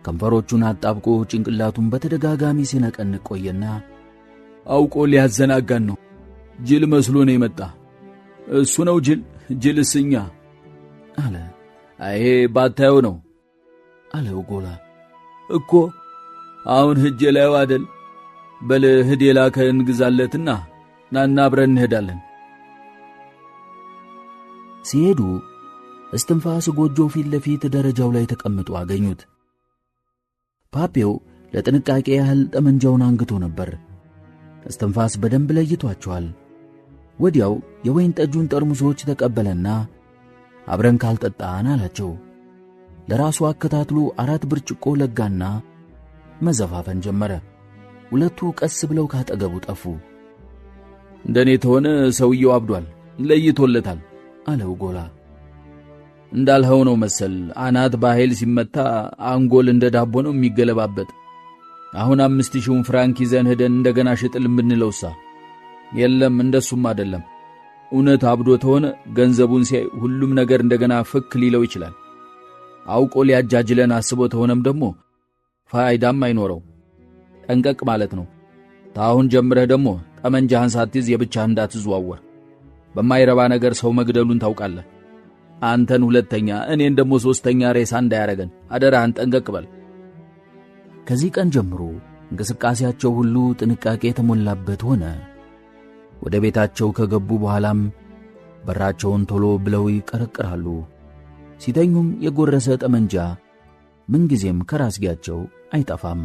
ከንፈሮቹን አጣብቆ ጭንቅላቱን በተደጋጋሚ ሲነቀንቅ ቆየና አውቆ ሊያዘናጋን ነው፣ ጅል መስሎ ነው የመጣ። እሱ ነው ጅል፣ ጅልስ እኛ አለ። ይሄ ባታየው ነው አለው ጎላ። እኮ አሁን ሂጄ ላየው አደል። በል ሂድ የላከህን ግዛለትና ናና አብረን እንሄዳለን። ሲሄዱ እስትንፋስ ጎጆ ፊት ለፊት ደረጃው ላይ ተቀምጦ አገኙት። ፓፒው ለጥንቃቄ ያህል ጠመንጃውን አንግቶ ነበር። እስትንፋስ በደንብ ለይቷቸዋል። ወዲያው የወይን ጠጁን ጠርሙሶች ተቀበለና አብረን ካልጠጣን አላቸው። ለራሱ አከታትሎ 4 ብርጭቆ ለጋና መዘፋፈን ጀመረ። ሁለቱ ቀስ ብለው ካጠገቡ ጠፉ። እንደኔ ተሆነ ሰውየው አብዷል፣ ለይቶለታል አለው ጎላ። እንዳልኸው ነው መሰል። አናት በኃይል ሲመታ አንጎል እንደ ዳቦ ነው የሚገለባበጥ። አሁን 5000 ፍራንክ ይዘን ሄደን እንደገና ሽጥልን ብንለውሳ? የለም እንደሱም አይደለም። እውነት አብዶ ተሆነ ገንዘቡን ሲያይ ሁሉም ነገር እንደገና ፍክ ሊለው ይችላል። አውቆ ሊያጃጅለን አስቦ ተሆነም ደግሞ ፋይዳም አይኖረው። ጠንቀቅ ማለት ነው። ታሁን ጀምረህ ደግሞ ጠመንጃህን ሳትይዝ የብቻህ እንዳትዘዋወር። በማይረባ ነገር ሰው መግደሉን ታውቃለህ። አንተን 2ኛ እኔን ደግሞ 3ኛ ሬሳ እንዳያረገን አደራህን ጠንቀቅ በል። ከዚህ ቀን ጀምሮ እንቅስቃሴያቸው ሁሉ ጥንቃቄ የተሞላበት ሆነ። ወደ ቤታቸው ከገቡ በኋላም በራቸውን ቶሎ ብለው ይቀረቅራሉ። ሲተኙም የጎረሰ ጠመንጃ ምንጊዜም ከራስጌያቸው አይጠፋም።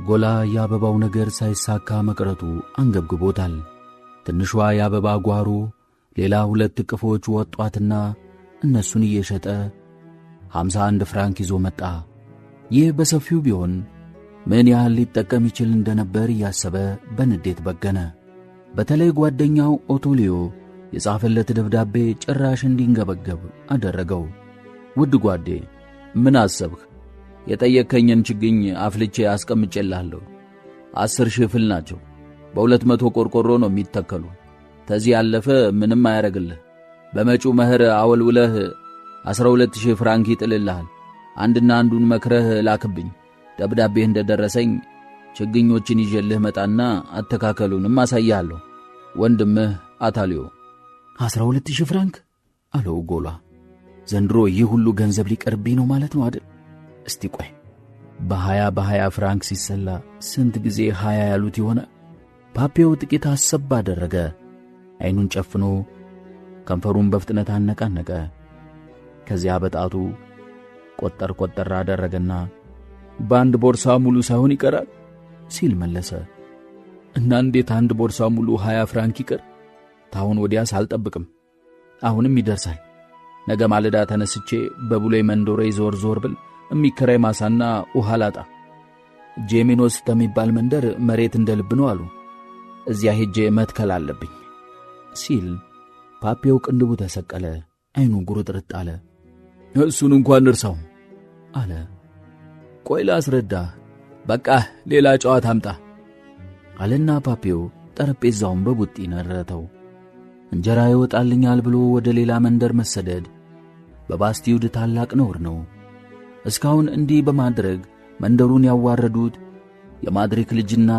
ጎላ የአበባው ነገር ሳይሳካ መቅረቱ አንገብግቦታል። ትንሿ የአበባ ጓሮ ሌላ 2 እቅፎች ወጧትና እነሱን እየሸጠ 51 ፍራንክ ይዞ መጣ። ይህ በሰፊው ቢሆን ምን ያህል ሊጠቀም ይችል እንደነበር እያሰበ በንዴት በገነ። በተለይ ጓደኛው ኦቶሊዮ የጻፈለት ደብዳቤ ጭራሽ እንዲንገበገብ አደረገው። ውድ ጓዴ፣ ምን አሰብህ? የጠየከኝን ችግኝ አፍልቼ አስቀምጬልሃለሁ። 10,000 ፍል ናቸው። በ200 ቆርቆሮ ነው የሚተከሉ። ተዚህ ያለፈ ምንም አያረግልህ። በመጪው መኸር አወልውለህ 12,000 ፍራንክ ይጥልልሃል። አንድና አንዱን መክረህ ላክብኝ። ደብዳቤህ እንደደረሰኝ ችግኞችን ይዤልህ መጣና አተካከሉንም አሳያለሁ። ወንድምህ አታሊዮ። 12,000 ፍራንክ አለው ጎላ። ዘንድሮ ይህ ሁሉ ገንዘብ ሊቀርብኝ ነው ማለት ነው አይደል? እስቲ ቆይ በ20 ፍራንክ ሲሰላ ስንት ጊዜ 20 ያሉት ይሆነ? ፓፒው ጥቂት አሰብ አደረገ። አይኑን ጨፍኖ ከንፈሩን በፍጥነት አነቃነቀ። ከዚያ በጣቱ ቆጠር አደረገና በአንድ ቦርሳ ሙሉ ሳይሆን ይቀራል ሲል መለሰ። እና እንዴት አንድ ቦርሳ ሙሉ 20 ፍራንክ ይቀር? ታሁን ወዲያስ አልጠብቅም። አሁንም ይደርሳል። ነገ ማለዳ ተነስቼ በቡሌ መንዶሬ ዞር ብል የሚከራይ ማሳና ውሃ ላጣ። ጄሚኖስ ተሚባል መንደር መሬት እንደ ልብ ነው አሉ። እዚያ ሄጄ መትከል አለብኝ ሲል ፓፒው ቅንድቡ ተሰቀለ። አይኑ ጉርጥርጥ አለ። እሱን እንኳን እርሳው አለ። ቆይ ላስረዳ። በቃ ሌላ ጨዋታ አምጣ አለና ፓፒው ጠረጴዛውን በቡጢ ነረተው። እንጀራ ይወጣልኛል ብሎ ወደ ሌላ መንደር መሰደድ በባስቲውድ ታላቅ ነውር ነው። እስካሁን እንዲህ በማድረግ መንደሩን ያዋረዱት የማድሪክ ልጅና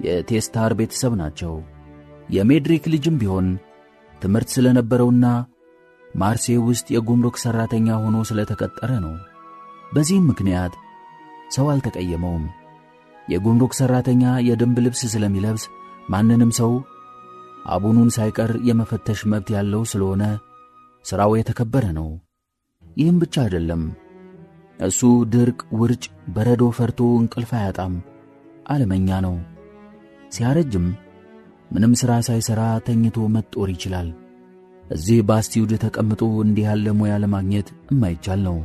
የቴስታር ቤተሰብ ናቸው። የሜድሪክ ልጅም ቢሆን ትምህርት ስለነበረውና ማርሴይ ውስጥ የጉምሩክ ሠራተኛ ሆኖ ስለተቀጠረ ነው። በዚህም ምክንያት ሰው አልተቀየመውም። የጉምሩክ ሠራተኛ የደንብ ልብስ ስለሚለብስ ማንንም ሰው አቡኑን ሳይቀር የመፈተሽ መብት ያለው ስለሆነ ሥራው የተከበረ ነው። ይህም ብቻ አይደለም። እሱ ድርቅ፣ ውርጭ፣ በረዶ ፈርቶ እንቅልፍ አያጣም። ዓለመኛ ነው። ሲያረጅም ምንም ሥራ ሳይሠራ ተኝቶ መጦር ይችላል። እዚህ በአስቲውድ ተቀምጦ እንዲህ ያለ ሙያ ለማግኘት የማይቻል ነው።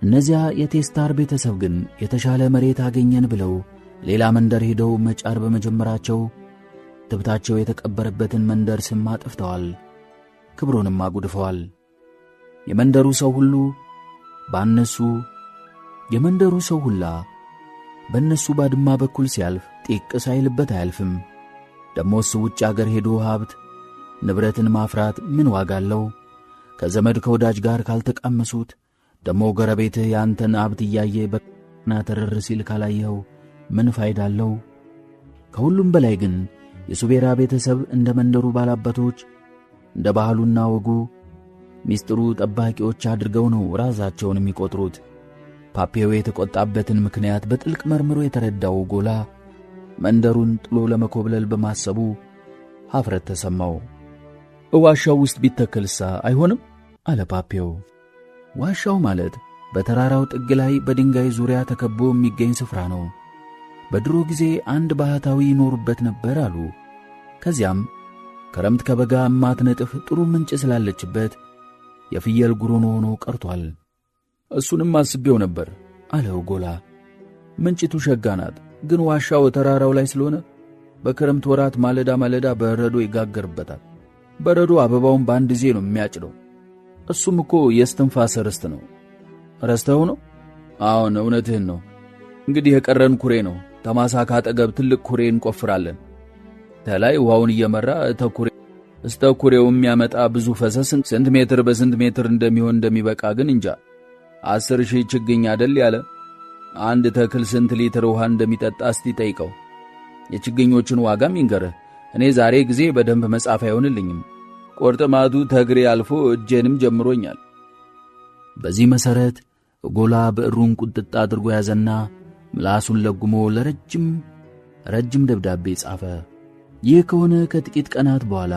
እነዚያ የቴስታር ቤተሰብ ግን የተሻለ መሬት አገኘን ብለው ሌላ መንደር ሄደው መጫር በመጀመራቸው ትብታቸው የተቀበረበትን መንደር ስም አጥፍተዋል፣ ክብሩንም አጉድፈዋል። የመንደሩ ሰው ሁላ በእነሱ ባድማ በኩል ሲያልፍ ጢቅ ሳይልበት አያልፍም። ደሞስ ውጭ አገር ሄዶ ሀብት ንብረትን ማፍራት ምን ዋጋ አለው? ከዘመድ ከወዳጅ ጋር ካልተቃመሱት ደሞ ጎረቤትህ ያንተን ሀብት እያየ በና ተረር ሲል ካላየኸው ምን ፋይዳ አለው? ከሁሉም በላይ ግን የሱቤራ ቤተሰብ እንደ መንደሩ ባላባቶች እንደ ባህሉና ወጉ ሚስጥሩ ጠባቂዎች አድርገው ነው ራሳቸውን የሚቆጥሩት። ፓፔው የተቆጣበትን ምክንያት በጥልቅ መርምሮ የተረዳው ጎላ መንደሩን ጥሎ ለመኮብለል በማሰቡ ኀፍረት ተሰማው። ዋሻው ውስጥ ቢተከልሳ አይሆንም አለ ፓፔው። ዋሻው ማለት በተራራው ጥግ ላይ በድንጋይ ዙሪያ ተከቦ የሚገኝ ስፍራ ነው። በድሮ ጊዜ አንድ ባህታዊ ይኖሩበት ነበር አሉ። ከዚያም ክረምት ከበጋ የማትነጥፍ ጥሩ ምንጭ ስላለችበት የፍየል ጉሮኖ ሆኖ ቀርቷል። እሱንም አስቤው ነበር አለው ጎላ። ምንጭቱ ሸጋ ናት፣ ግን ዋሻው ተራራው ላይ ስለሆነ በክረምት ወራት ማለዳ ማለዳ በረዶ ይጋገርበታል። በረዶ አበባውን በአንድ ጊዜ ነው የሚያጭደው። እሱም እኮ የእስትንፋስ ርስት ነው። ረስተው ነው? አዎን እውነትህን ነው። እንግዲህ የቀረን ኩሬ ነው። ተማሳ ካጠገብ ትልቅ ኩሬ እንቆፍራለን። ተላይ ውሃውን እየመራ እስተ ኩሬው የሚያመጣ ብዙ ፈሰስ ስንት ሜትር በስንት ሜትር እንደሚበቃ ግን እንጃ። 10,000 ችግኝ አደል ያለ። አንድ ተክል ስንት ሊትር ውሃ እንደሚጠጣ እስቲ ጠይቀው። የችግኞቹን ዋጋም ይንገርህ። እኔ ዛሬ ጊዜ በደንብ መጻፍ አይሆንልኝም። ቆርጥማቱ ተግሬ አልፎ እጄንም ጀምሮኛል። በዚህ መሠረት ጎላ ብዕሩን ቁጥጥ አድርጎ ያዘና ምላሱን ለጉሞ ረጅም ደብዳቤ ጻፈ። ይህ ከሆነ ከጥቂት ቀናት በኋላ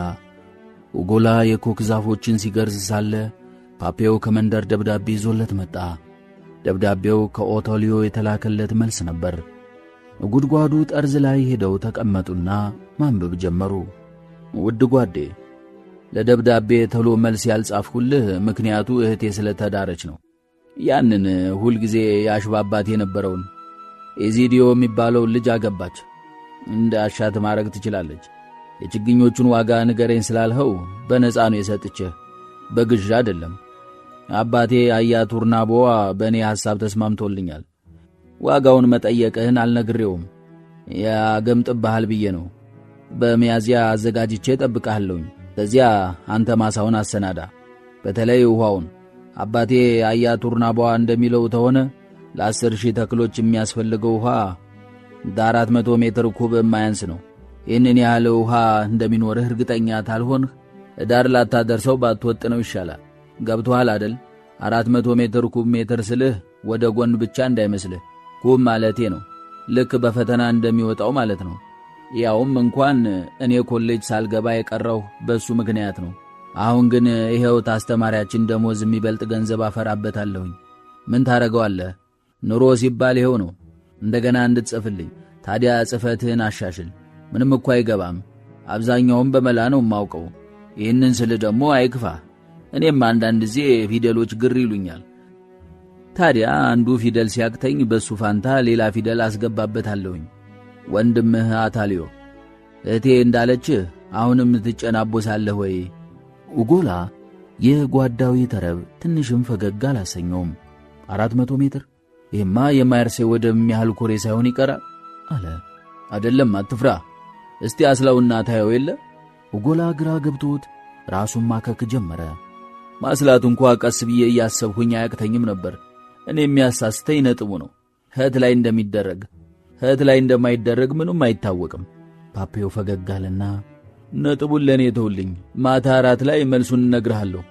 ጎላ የኮክ ዛፎችን ሲገርዝ ሳለ ፓፔው ከመንደር ደብዳቤ ይዞለት መጣ። ደብዳቤው ከኦቶሊዮ የተላከለት መልስ ነበር። ጉድጓዱ ጠርዝ ላይ ሄደው ተቀመጡና ማንበብ ጀመሩ። ውድ ጓዴ፣ ለደብዳቤ ተሎ መልስ ያልጻፍኩልህ ምክንያቱ እህቴ ስለተዳረች ነው። ያንን ሁልጊዜ ያሽባባት የነበረውን ኤዚዲዮ የሚባለው ልጅ አገባች። እንደ አሻት ማድረግ ትችላለች። የችግኞቹን ዋጋ ንገረኝ ስላልኸው በነፃ ነው የሰጥችህ፣ በግዥ አይደለም። አባቴ አያቱርናቦዋ በእኔ ሐሳብ ተስማምቶልኛል። ዋጋውን መጠየቅህን አልነግሬውም። ያገምጥብሃል ብዬ ነው። በሚያዚያ አዘጋጅቼ ጠብቃለሁኝ። ከዚያ አንተ ማሳውን አሰናዳ፣ በተለይ ውሃውን። አባቴ አያቱርናቦዋ እንደሚለው ተሆነ ለ10,000 ተክሎች የሚያስፈልገው ውሃ ለ400 ሜትር ኩብ የማያንስ ነው። ይህንን ያህል ውሃ እንደሚኖርህ እርግጠኛ ታልሆንህ ዳር ላታደርሰው ባትወጥነው ይሻላል። ገብቶሃል አደል? 400 ሜትር ኩብ ሜትር ስልህ ወደ ጎን ብቻ እንዳይመስልህ፣ ኩብ ማለቴ ነው። ልክ በፈተና እንደሚወጣው ማለት ነው። ያውም እንኳን እኔ ኮሌጅ ሳልገባ የቀረው በሱ ምክንያት ነው። አሁን ግን ይሄው ታስተማሪያችን ደሞዝ የሚበልጥ ገንዘብ አፈራበታለሁኝ። ምን ታረገዋለህ? ኑሮ ሲባል ይሄው ነው። እንደገና እንድትጽፍልኝ። ታዲያ ጽፈትህን አሻሽል። ምንም እኮ አይገባም። አብዛኛውም በመላ ነው የማውቀው። ይህንን ስል ደግሞ አይክፋ። እኔም አንዳንድ ጊዜ ፊደሎች ግር ይሉኛል። ታዲያ አንዱ ፊደል ሲያቅተኝ በሱ ፋንታ ሌላ ፊደል አስገባበታለሁኝ። ወንድምህ አታሊዮ። እህቴ እንዳለችህ አሁንም ትጨናቦሳለህ ወይ? ኡጎላ የጓዳዊ ተረብ ትንሽም ፈገግ አላሰኘውም። 400 ሜትር ይህማ የማየርሴ ወደሚያህል ኩሬ ሳይሆን ይቀራል አለ። አይደለም፣ አትፍራ። እስቲ አስላውና ታየው የለ። ኡጎላ ግራ ገብቶት ራሱን ማከክ ጀመረ። ማስላት እንኳ ቀስ ብዬ እያሰብሁኝ አያቅተኝም ነበር። እኔ የሚያሳስተኝ ነጥቡ ነው። ህት ላይ እንደማይደረግ ምንም አይታወቅም። ፓፔው ፈገግ አለና ነጥቡን ለእኔ ተውልኝ፣ ማታ 4 ላይ መልሱን እነግርሃለሁ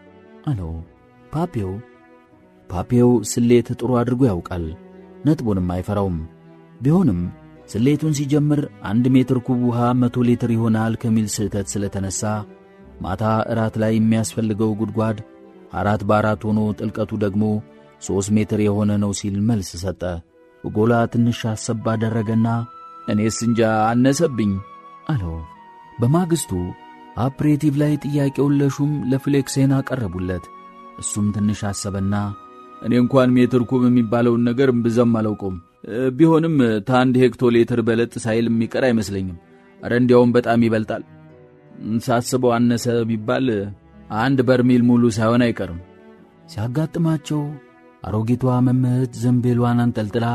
አለው። ፓፔው ስሌት ጥሩ አድርጎ ያውቃል፣ ነጥቡንም አይፈራውም። ቢሆንም ስሌቱን ሲጀምር 1 ሜትር ኩብ ውሃ 100 ሊትር ይሆናል ከሚል ስህተት ስለተነሳ ማታ 4 ላይ የሚያስፈልገው ጉድጓድ 4 በ4 ሆኖ ጥልቀቱ ደግሞ 3 ሜትር የሆነ ነው ሲል መልስ ሰጠ። ኡጎላ ትንሽ አሰብ አደረገና እኔስ እንጃ አነሰብኝ አለው። በማግስቱ አፕሬቲቭ ላይ ጥያቄውን ለሹም ለፍሌክሴን አቀረቡለት። እሱም ትንሽ አሰበና እኔ እንኳን ሜትር ኩብ የሚባለውን ነገር ብዛም አላውቀውም። ቢሆንም ታንድ ሄክቶሌትር በለጥ ሳይል የሚቀር አይመስለኝም። አረ እንዲያውም በጣም ይበልጣል። ሳስበው አነሰ ቢባል 1 በርሜል ሙሉ ሳይሆን አይቀርም። ሲያጋጥማቸው አሮጊቷ መምህርት ዘንቤሏን አንጠልጥላ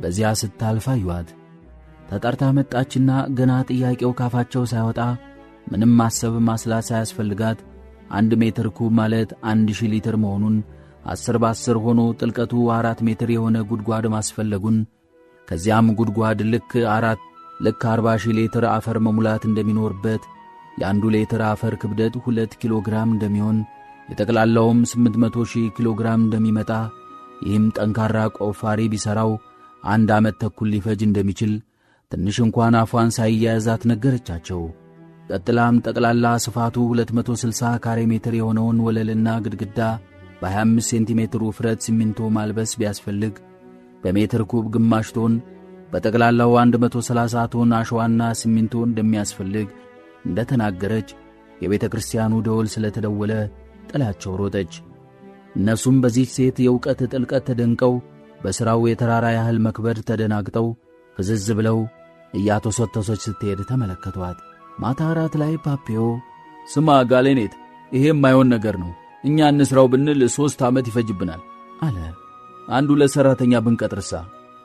በዚያ ስታልፍ አዩአት። ተጠርታ መጣችና ገና ጥያቄው ካፋቸው ሳይወጣ ምንም ማሰብ ማስላት ሳያስፈልጋት 1 ሜትር ኩብ ማለት 1000 ሊትር መሆኑን 10 በ10 ሆኖ ጥልቀቱ 4 ሜትር የሆነ ጉድጓድ ማስፈለጉን ከዚያም ጉድጓድ ልክ 40,000 ሊትር አፈር መሙላት እንደሚኖርበት የአንዱ ሊትር አፈር ክብደት 2 ኪሎ ግራም እንደሚሆን የጠቅላላውም 800,000 ኪሎ ግራም እንደሚመጣ ይህም ጠንካራ ቆፋሪ ቢሠራው 1 ዓመት ተኩል ሊፈጅ እንደሚችል ትንሽ እንኳን አፏን ሳይያያዛት ነገረቻቸው። ቀጥላም ጠቅላላ ስፋቱ 260 ካሬ ሜትር የሆነውን ወለልና ግድግዳ በ25 ሴንቲሜትር ውፍረት ሲሚንቶ ማልበስ ቢያስፈልግ በሜትር ኩብ ግማሽ ቶን በጠቅላላው 130 ቶን አሸዋና ሲሚንቶ እንደሚያስፈልግ እንደተናገረች የቤተ ክርስቲያኑ ደወል ስለተደወለ ጥላቸው ሮጠች። እነሱም በዚህ ሴት የእውቀት ጥልቀት ተደንቀው በሥራው የተራራ ያህል መክበድ ተደናግጠው ፍዝዝ ብለው እያተሰተሰች ስትሄድ ተመለከቷት። ማታ እራት ላይ ፓፒዮ ስማ ጋሌኔት፣ ይሄ የማይሆን ነገር ነው። እኛ እንስራው ብንል 3 ዓመት ይፈጅብናል አለ። 1 ሰራተኛ ብንቀጥርሳ?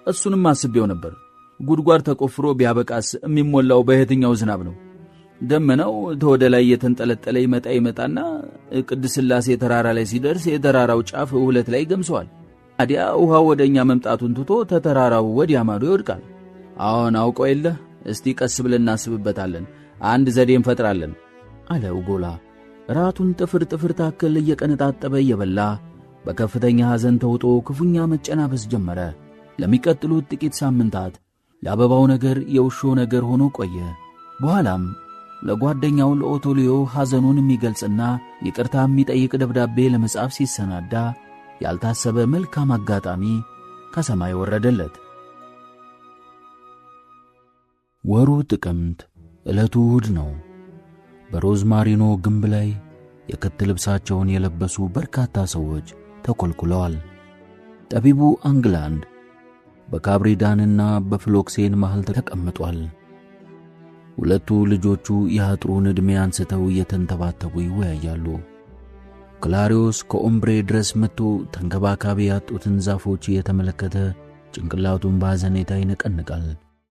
እሱንም አስቤው ነበር። ጉድጓድ ተቆፍሮ ቢያበቃስ የሚሞላው በየትኛው ዝናብ ነው? ደመናው ተወደ ላይ የተንጠለጠለ ይመጣና ቅድስት ሥላሴ ተራራ ላይ ሲደርስ የተራራው ጫፍ 2 ላይ ገምሰዋል። ታዲያ ውሃው ወደኛ መምጣቱን ትቶ ተተራራው ወዲያ ማዶ ይወድቃል። አሁን አውቀው የለ። እስቲ ቀስ ብለን እናስብበታለን፣ አንድ ዘዴ እንፈጥራለን አለ ኡጎላ። ራቱን ጥፍር ታክል እየቀነጣጠበ እየበላ በከፍተኛ ሐዘን ተውጦ ክፉኛ መጨናበስ ጀመረ። ለሚቀጥሉት ጥቂት ሳምንታት ለአበባው ነገር የውሾ ነገር ሆኖ ቆየ። በኋላም ለጓደኛው ለኦቶሊዮ ሐዘኑን የሚገልጽና ይቅርታ የሚጠይቅ ደብዳቤ ለመጻፍ ሲሰናዳ ያልታሰበ መልካም አጋጣሚ ከሰማይ ወረደለት። ወሩ ጥቅምት፣ ዕለቱ እሁድ ነው። በሮዝማሪኖ ግንብ ላይ የክት ልብሳቸውን የለበሱ በርካታ ሰዎች ተኮልኩለዋል። ጠቢቡ አንግላንድ በካብሪዳንና በፍሎክሴን መሃል ተቀምጧል። ሁለቱ ልጆቹ የአጥሩን ዕድሜ አንስተው እየተንተባተቡ ይወያያሉ። ክላሪዮስ ከኦምብሬ ድረስ መጥቶ ተንከባካቢ ያጡትን ዛፎች እየተመለከተ ጭንቅላቱን በሐዘኔታ ይነቀንቃል።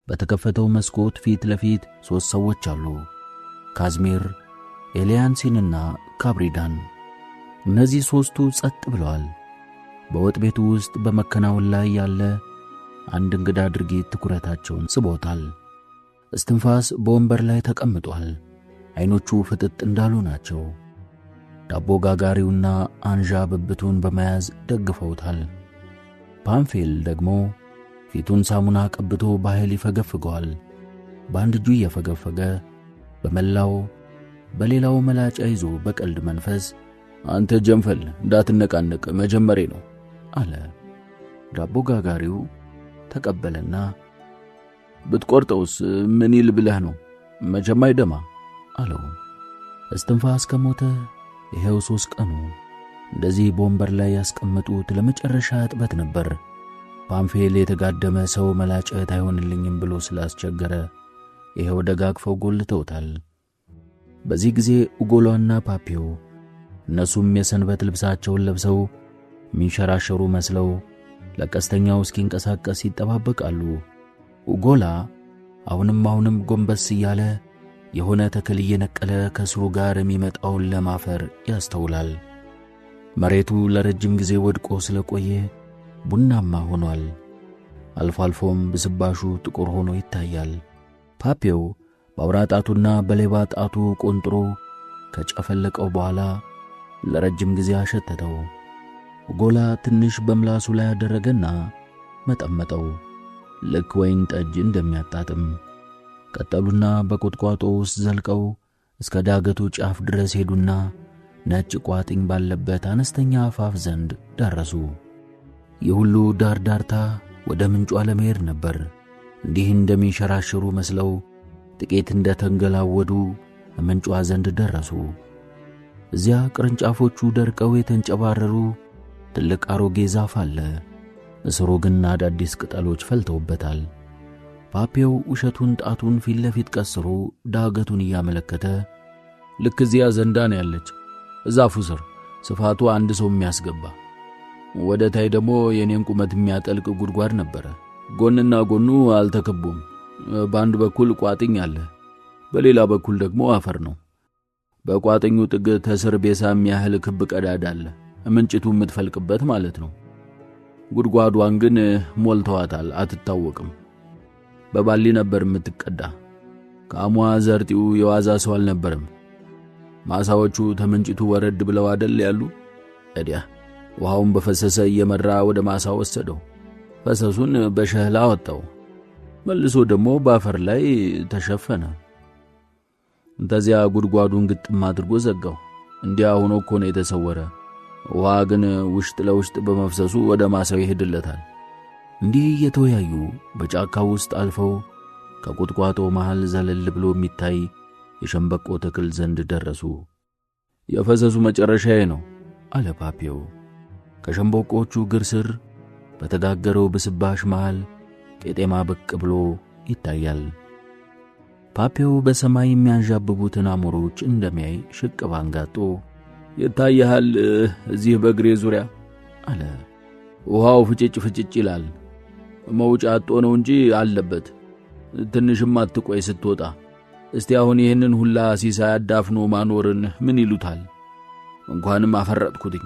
በተከፈተው መስኮት ፊት ለፊት 3 ሰዎች አሉ፣ ካዝሜር፣ ኤልያንሲንና ካብሪዳን። እነዚህ 3ቱ ጸጥ ብለዋል። በወጥ ቤቱ ውስጥ በመከናወን ላይ ያለ አንድ እንግዳ ድርጊት ትኩረታቸውን ስቦታል። እስትንፋስ በወንበር ላይ ተቀምጧል። ዓይኖቹ ፍጥጥ እንዳሉ ናቸው። ዳቦ ጋጋሪውና አንዣ ብብቱን በመያዝ ደግፈውታል። ፓምፌል ደግሞ ፊቱን ሳሙና ቀብቶ በኃይል ይፈገፍገዋል። በአንድ እጁ እየፈገፈገ በሌላው መላጫ ይዞ በቀልድ መንፈስ አንተ ጀንፈል እንዳትነቃነቅ መጀመሬ ነው አለ። ዳቦ ጋጋሪው ተቀበለና ብትቆርጠውስ ምን ይል ብለህ ነው? መቼም አይደማ አለው። እስትንፋስ ከሞተ ይሄው 3 ቀኑ። እንደዚህ በወንበር ላይ ያስቀመጡት ለመጨረሻ እጥበት ነበር። ፓምፌል የተጋደመ ሰው መላጨት አይሆንልኝም ብሎ ስላስቸገረ ይሄው ደጋግፈው ጎልተውታል። በዚህ ጊዜ ኡጎላና ፓፒዮ እነሱም የሰንበት ልብሳቸውን ለብሰው ሚንሸራሸሩ መስለው ለቀስተኛው እስኪንቀሳቀስ ይጠባበቃሉ። ኡጎላ አሁንም ጎንበስ እያለ የሆነ ተክል እየነቀለ ከስሩ ጋር የሚመጣውን ለማፈር ያስተውላል። መሬቱ ለረጅም ጊዜ ወድቆ ስለቆየ ቡናማ ሆኗል። አልፎ አልፎም ብስባሹ ጥቁር ሆኖ ይታያል። ፓፒዮ በአውራ ጣቱና በሌባ ጣቱ ቆንጥሮ ከጨፈለቀው በኋላ ለረጅም ጊዜ አሸተተው። ኡጎላ ትንሽ በምላሱ ላይ ያደረገና መጠመጠው፣ ልክ ወይን ጠጅ እንደሚያጣጥም። ቀጠሉና በቁጥቋጦ ውስጥ ዘልቀው እስከ ዳገቱ ጫፍ ድረስ ሄዱና ነጭ ቋጥኝ ባለበት አነስተኛ አፋፍ ዘንድ ደረሱ። የሁሉ ዳርዳርታ ወደ ምንጯ ለመሄድ ነበር። እንዲህ እንደሚንሸራሽሩ መስለው ጥቂት እንደተንገላወዱ ምንጯ ዘንድ ደረሱ። እዚያ ቅርንጫፎቹ ደርቀው የተንጨባረሩ ትልቅ አሮጌ ዛፍ አለ። እስሩ ግን አዳዲስ ቅጠሎች ፈልተውበታል። ፓፔው ውሸቱን ጣቱን ፊት ለፊት ቀስሮ ዳገቱን እያመለከተ ልክ እዚያ ዘንዳ ነው ያለች፣ ዛፉ ስር ስፋቱ አንድ ሰው የሚያስገባ፣ ወደ ታይ ደግሞ የኔን ቁመት የሚያጠልቅ ጉድጓድ ነበረ። ጎንና ጎኑ አልተከቡም። በአንድ በኩል ቋጥኝ አለ፣ በሌላ በኩል ደግሞ አፈር ነው። በቋጥኙ ጥግ ተስር ቤሳ የሚያህል ክብ ቀዳዳ አለ፣ ምንጭቱ የምትፈልቅበት ማለት ነው። ጉድጓዷን ግን ሞልተዋታል፣ አትታወቅም። በባሊ ነበር የምትቀዳ። ከአሟ ዘርጢው የዋዛ ሰው አልነበረም። ማሳዎቹ ተምንጭቱ ወረድ ብለው አደል ያሉ። እዲያ ውሃውን በፈሰሰ እየመራ ወደ ማሳ ወሰደው። ፈሰሱን በሸህላ አወጣው፣ መልሶ ደግሞ በአፈር ላይ ተሸፈነ። እንተዚያ ጉድጓዱን ግጥም አድርጎ ዘጋው። እንዲያ ሆኖ እኮ ነው የተሰወረ። ውሃ ግን ውሽጥ ለውሽጥ በመፍሰሱ ወደ ማሳው ይሄድለታል። እንዲህ እየተወያዩ በጫካው ውስጥ አልፈው ከቁጥቋጦ መሃል ዘለል ብሎ የሚታይ የሸምበቆ ተክል ዘንድ ደረሱ። የፈሰሱ መጨረሻዬ ነው አለ ፓፔው። ከሸምበቆቹ ግር ስር በተጋገረው ብስባሽ መሃል ቄጤማ ብቅ ብሎ ይታያል። ፓፔው በሰማይ የሚያንዣብቡትን አሞሮች እንደሚያይ ሽቅብ አንጋጦ ይታያል እዚህ በእግሬ ዙሪያ አለ። ውሃው ፍጭጭ ፍጭጭ ይላል። መውጫ አጦ ነው እንጂ አለበት። ትንሽም አትቆይ ስትወጣ። እስቲ አሁን ይህንን ሁላ ሲሳይ አዳፍኖ ማኖርን ምን ይሉታል? እንኳንም አፈረጥኩትኝ።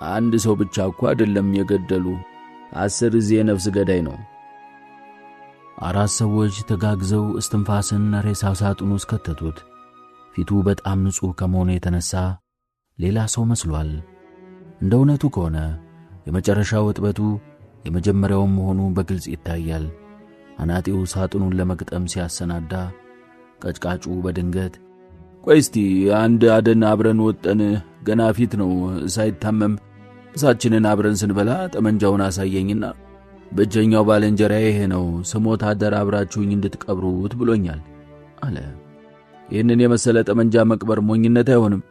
አንድ ሰው ብቻ እኮ አይደለም የገደሉ፣ 10 ጊዜ ነፍስ ገዳይ ነው። 4 ሰዎች ተጋግዘው እስትንፋስን ሬሳ ሳጥኑ ውስጥ ከተቱት። ፊቱ በጣም ንጹሕ ከመሆኑ የተነሳ ሌላ ሰው መስሏል። እንደ እውነቱ ከሆነ የመጨረሻው እጥበቱ የመጀመሪያው መሆኑ በግልጽ ይታያል። አናጢው ሳጥኑን ለመግጠም ሲያሰናዳ ቀጭቃጩ በድንገት ቆይ እስቲ አንድ አደን አብረን ወጠን፣ ገና ፊት ነው ሳይታመም እሳችንን አብረን ስንበላ ጠመንጃውን አሳየኝና ብቸኛው ባልንጀራዬ ይሄ ነው፣ ስሞት አደር አብራችሁኝ እንድትቀብሩት ብሎኛል አለ። ይህንን የመሰለ ጠመንጃ መቅበር ሞኝነት አይሆንም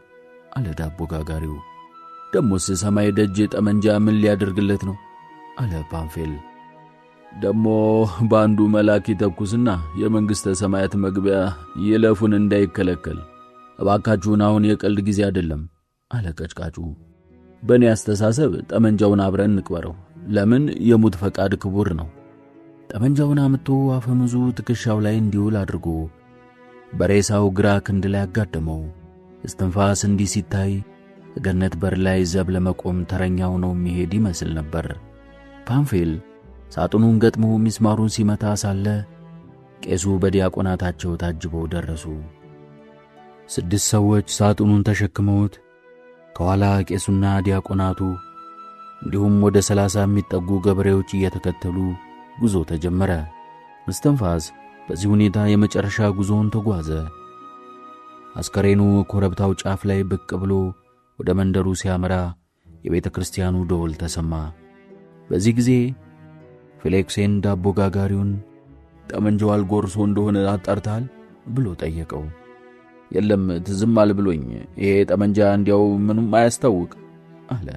አለ ዳቦ ጋጋሪው። ደሞስ ሰማይ ደጅ ጠመንጃ ምን ሊያደርግለት ነው አለ ፓንፌል። ደሞ ባንዱ መላክ ይተኩስና የመንግሥተ ሰማያት መግቢያ ይለፉን እንዳይከለከል። እባካችሁን አሁን የቀልድ ጊዜ አይደለም አለ ቀጭቃጩ። በእኔ አስተሳሰብ ጠመንጃውን አብረን እንቅበረው። ለምን? የሙት ፈቃድ ክቡር ነው። ጠመንጃውን አምጥቶ አፈሙዙ ትከሻው ላይ እንዲውል አድርጎ በሬሳው ግራ ክንድ ላይ አጋደመው። እስትንፋስ እንዲህ ሲታይ ገነት በር ላይ ዘብ ለመቆም ተረኛው ነው የሚሄድ ይመስል ነበር። ፓንፌል ሳጥኑን ገጥሞ ሚስማሩን ሲመታ ሳለ ቄሱ በዲያቆናታቸው ታጅበው ደረሱ። 6 ሰዎች ሳጥኑን ተሸክመውት ከኋላ ቄሱና ዲያቆናቱ እንዲሁም ወደ 30 የሚጠጉ ገበሬዎች እየተከተሉ ጉዞ ተጀመረ። እስትንፋስ በዚህ ሁኔታ የመጨረሻ ጉዞውን ተጓዘ። አስከሬኑ ኮረብታው ጫፍ ላይ ብቅ ብሎ ወደ መንደሩ ሲያመራ የቤተ ክርስቲያኑ ደወል ተሰማ። በዚህ ጊዜ ፌሌክሴን ዳቦ ጋጋሪውን ጠመንጃው አልጎርሶ እንደሆነ አጣርታል ብሎ ጠየቀው። የለም ትዝም አልብሎኝ፣ ይሄ ጠመንጃ እንዲያው ምንም አያስታውቅ አለ።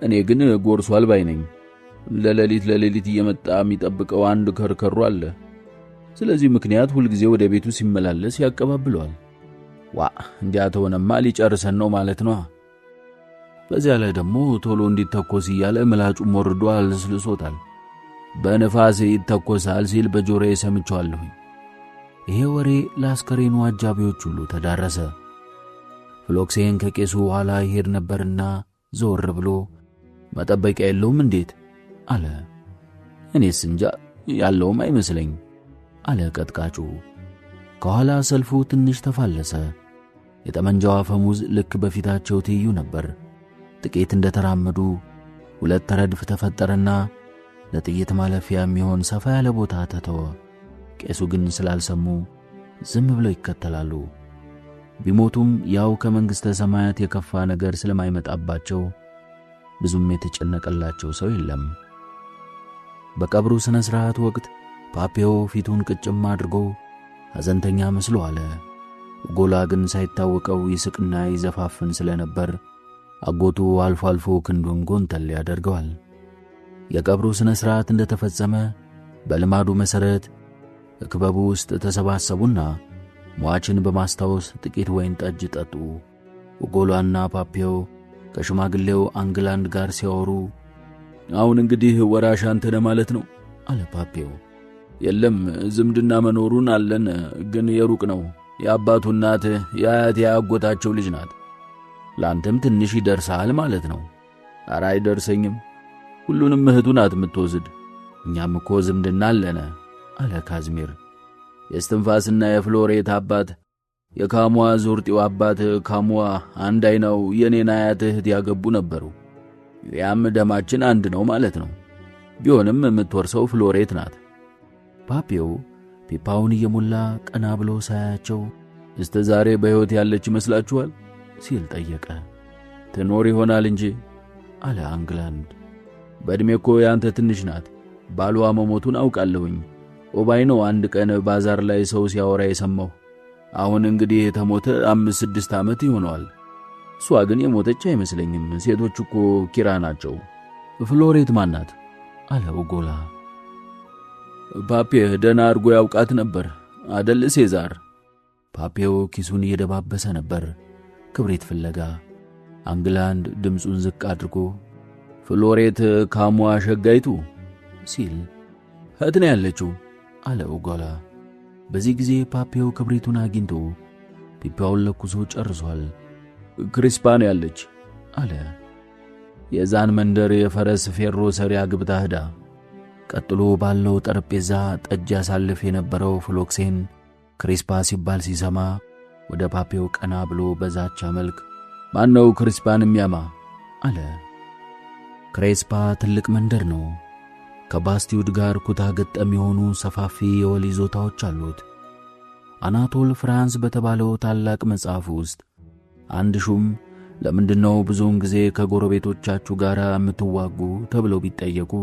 እኔ ግን ጎርሷል ባይ ነኝ። ለሌሊት እየመጣ የሚጠብቀው አንድ ከርከሩ አለ። ስለዚህ ምክንያት ሁልጊዜ ወደ ቤቱ ሲመላለስ ያቀባብለዋል። ዋ እንዲያ ተሆነማ ሊጨርሰን ነው ማለት ነው። በዚያ ላይ ደግሞ ቶሎ እንዲተኮስ እያለ ምላጩም ወርዶ አልስልሶታል። በነፋስ ይተኮሳል ሲል በጆሮዬ ሰምቼዋለሁ። ይሄ ወሬ ለአስከሬኑ አጃቢዎች ሁሉ ተዳረሰ። ፍሎክሴን ከቄሱ ኋላ ይሄድ ነበርና ዞር ብሎ መጠበቂያ የለውም እንዴት አለ። እኔስ እንጃ ያለውም አይመስለኝ አለ ቀጥቃጩ። ከኋላ ሰልፉ ትንሽ ተፋለሰ። የጠመንጃው አፈሙዝ ልክ በፊታቸው ትይዩ ነበር። ጥቂት እንደተራመዱ 2 ረድፍ ተፈጠረና ለጥይት ማለፊያ የሚሆን ሰፋ ያለ ቦታ ተተወ። ቄሱ ግን ስላልሰሙ ዝም ብለው ይከተላሉ። ቢሞቱም ያው ከመንግሥተ ሰማያት የከፋ ነገር ስለማይመጣባቸው ብዙም የተጨነቀላቸው ሰው የለም። በቀብሩ ስነ ስርዓት ወቅት ፓፔዮ ፊቱን ቅጭም አድርጎ ሐዘንተኛ መስሎ አለ። ኡጎላ ግን ሳይታወቀው ይስቅና ይዘፋፍን ስለነበር አጎቱ አልፎ አልፎ ክንዱን ጎንተል ያደርገዋል። የቀብሩ ስነ ስርዓት እንደተፈጸመ በልማዱ መሰረት ክበቡ ውስጥ ተሰባሰቡና ሟችን በማስታወስ ጥቂት ወይን ጠጅ ጠጡ። ኡጎላና ፓፔዮ ከሽማግሌው አንግላንድ ጋር ሲያወሩ አሁን እንግዲህ ወራሽ አንተ ነህ ማለት ነው አለ ፓፔዮ። የለም ዝምድና መኖሩን አለን፣ ግን የሩቅ ነው። የአባቱ እናት የአያቴ አጎታቸው ልጅ ናት። ላንተም ትንሽ ይደርሳል ማለት ነው። ኧረ አይደርሰኝም፣ ሁሉንም እህቱ ናት የምትወስድ። እኛም እኮ ዝምድና አለነ አለ ካዝሚር። የስትንፋስና የፍሎሬት አባት የካሙዋ ዙርጢው አባት ካሙዋ አንድ አይናው የኔን አያት እህት ያገቡ ነበሩ። ያም ደማችን አንድ ነው ማለት ነው። ቢሆንም የምትወርሰው ፍሎሬት ናት። ፓፔዮ ፒፓውን እየሞላ ቀና ብሎ ሳያቸው እስከ ዛሬ በሕይወት ያለች ይመስላችኋል ሲል ጠየቀ። ትኖር ይሆናል እንጂ አለ አንግላንድ። በዕድሜ እኮ ያንተ ትንሽ ናት። ባሏ መሞቱን አውቃለሁኝ። ኦባይ ነው አንድ ቀን ባዛር ላይ ሰው ሲያወራ የሰማሁ። አሁን እንግዲህ የተሞተ 5-6 ዓመት ይሆነዋል። እሷ ግን የሞተች አይመስለኝም። ሴቶች እኮ ኪራ ናቸው። ፍሎሬት ማናት? አለ ኡጎላ። ፓፔ ደህና አድርጎ ያውቃት ነበር አደል ሴዛር? ፓፔዮ ኪሱን እየደባበሰ ነበር ክብሬት ፍለጋ። አንግላንድ ድምፁን ዝቅ አድርጎ ፍሎሬት ካሙዋ ሸጋይቱ ሲል እህት ነው ያለችው አለ ኡጎላ። በዚህ ጊዜ ፓፔዮ ክብሪቱን አግኝቶ ፒፓውን ለኩሶ ጨርሷል። ክሪስፓን ያለች አለ። የዛን መንደር የፈረስ ፌሮ ሰሪ አግብታ ሄዳ። ቀጥሎ ባለው ጠረጴዛ ጠጅ ያሳልፍ የነበረው ፍሎክሴን ክሪስፓ ሲባል ሲሰማ ወደ ፓፔዮ ቀና ብሎ በዛቻ መልክ ማነው ክሪስፓን የሚያማ አለ። ክሬስፓ ትልቅ መንደር ነው። ከባስቲዩድ ጋር ኩታ ገጠም የሆኑ ሰፋፊ የወል ይዞታዎች አሉት። አናቶል ፍራንስ በተባለው ታላቅ መጽሐፍ ውስጥ አንድ ሹም ለምንድነው ብዙውን ጊዜ ከጎረቤቶቻችሁ ጋር የምትዋጉ ተብለው ቢጠየቁ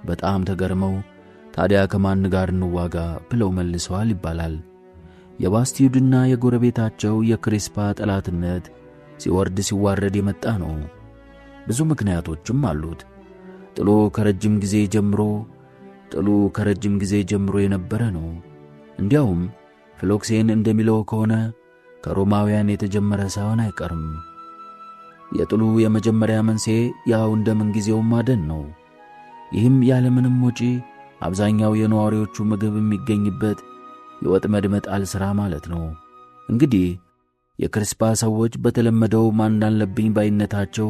በጣም ተገርመው ታዲያ ከማን ጋር እንዋጋ ብለው መልሰዋል ይባላል። የባስቲዩድና የጎረቤታቸው የክሪስፓ ጠላትነት ሲወርድ ሲዋረድ የመጣ ነው። ብዙ ምክንያቶችም አሉት። ጥሉ ከረጅም ጊዜ ጀምሮ የነበረ ነው። እንዲያውም ፍሎክሴን እንደሚለው ከሆነ ከሮማውያን የተጀመረ ሳይሆን አይቀርም። የጥሉ የመጀመሪያ መንስኤ ያው እንደምን ጊዜው ማደን ነው። ይህም ያለምንም ወጪ አብዛኛው የነዋሪዎቹ ምግብ የሚገኝበት የወጥመድ መጣል ሥራ ማለት ነው። እንግዲህ የክሪስፓ ሰዎች በተለመደው ማናለብኝ ባይነታቸው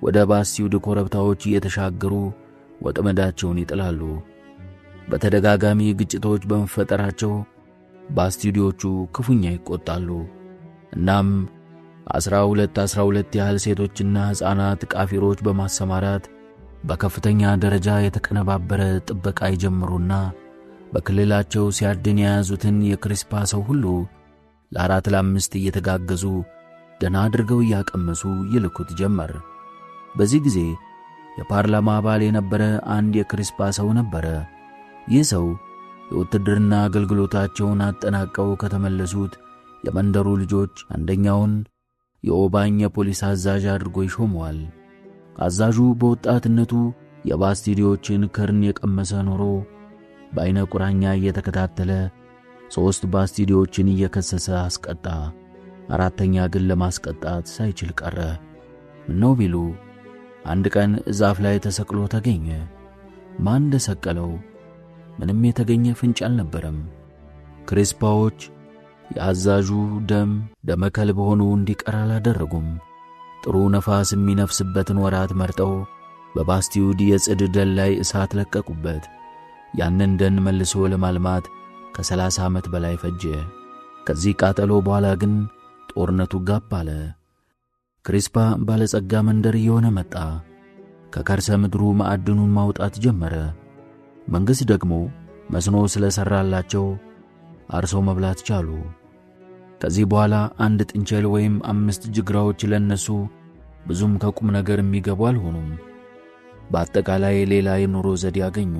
ወደ ባስቲዩድ ኮረብታዎች እየተሻገሩ ወጥመዳቸውን ይጥላሉ። በተደጋጋሚ ግጭቶች በመፈጠራቸው ባስቲዩዶቹ ክፉኛ ይቆጣሉ። እናም 12 ያህል ሴቶችና ሕፃናት ቃፊሮች በማሰማራት በከፍተኛ ደረጃ የተቀነባበረ ጥበቃ ይጀምሩና በክልላቸው ሲያድን የያዙትን የክሪስፓ ሰው ሁሉ ለ4-5 እየተጋገዙ ደና አድርገው እያቀመሱ ይልኩት ጀመር። በዚህ ጊዜ የፓርላማ አባል የነበረ አንድ የክሪስፓ ሰው ነበረ። ይህ ሰው የውትድርና አገልግሎታቸውን አጠናቀው ከተመለሱት የመንደሩ ልጆች አንደኛውን የኦባኝ የፖሊስ አዛዥ አድርጎ ይሾመዋል። አዛዡ በወጣትነቱ የባስቲዩዶችን ከርን የቀመሰ ኖሮ በአይነ ቁራኛ እየተከታተለ 3 ባስቲዩዶችን እየከሰሰ አስቀጣ። 4ኛ ግን ለማስቀጣት ሳይችል ቀረ። ምነው ቢሉ አንድ ቀን ዛፍ ላይ ተሰቅሎ ተገኘ። ማን እንደሰቀለው ምንም የተገኘ ፍንጭ አልነበረም። ክሪስፓዎች የአዛዡ ደመከልብ ሆኖ እንዲቀር አላደረጉም። ጥሩ ነፋስ የሚነፍስበትን ወራት መርጠው በባስቲዩድ የጽድ ደን ላይ እሳት ለቀቁበት። ያንን ደን መልሶ ለማልማት ከ30 ዓመት በላይ ፈጀ። ከዚህ ቃጠሎ በኋላ ግን ጦርነቱ ጋብ አለ። ክሪስፓ ባለጸጋ መንደር እየሆነ መጣ። ከከርሰ ምድሩ ማዕድኑን ማውጣት ጀመረ። መንግሥት ደግሞ መስኖ ስለሰራላቸው አርሰው መብላት ቻሉ። ከዚህ በኋላ 1 ጥንቸል ወይም 5 ጅግራዎች ለነሱ ብዙም ከቁም ነገር የሚገቡ አልሆኑም። በአጠቃላይ ሌላ የኑሮ ዘዴ ያገኙ።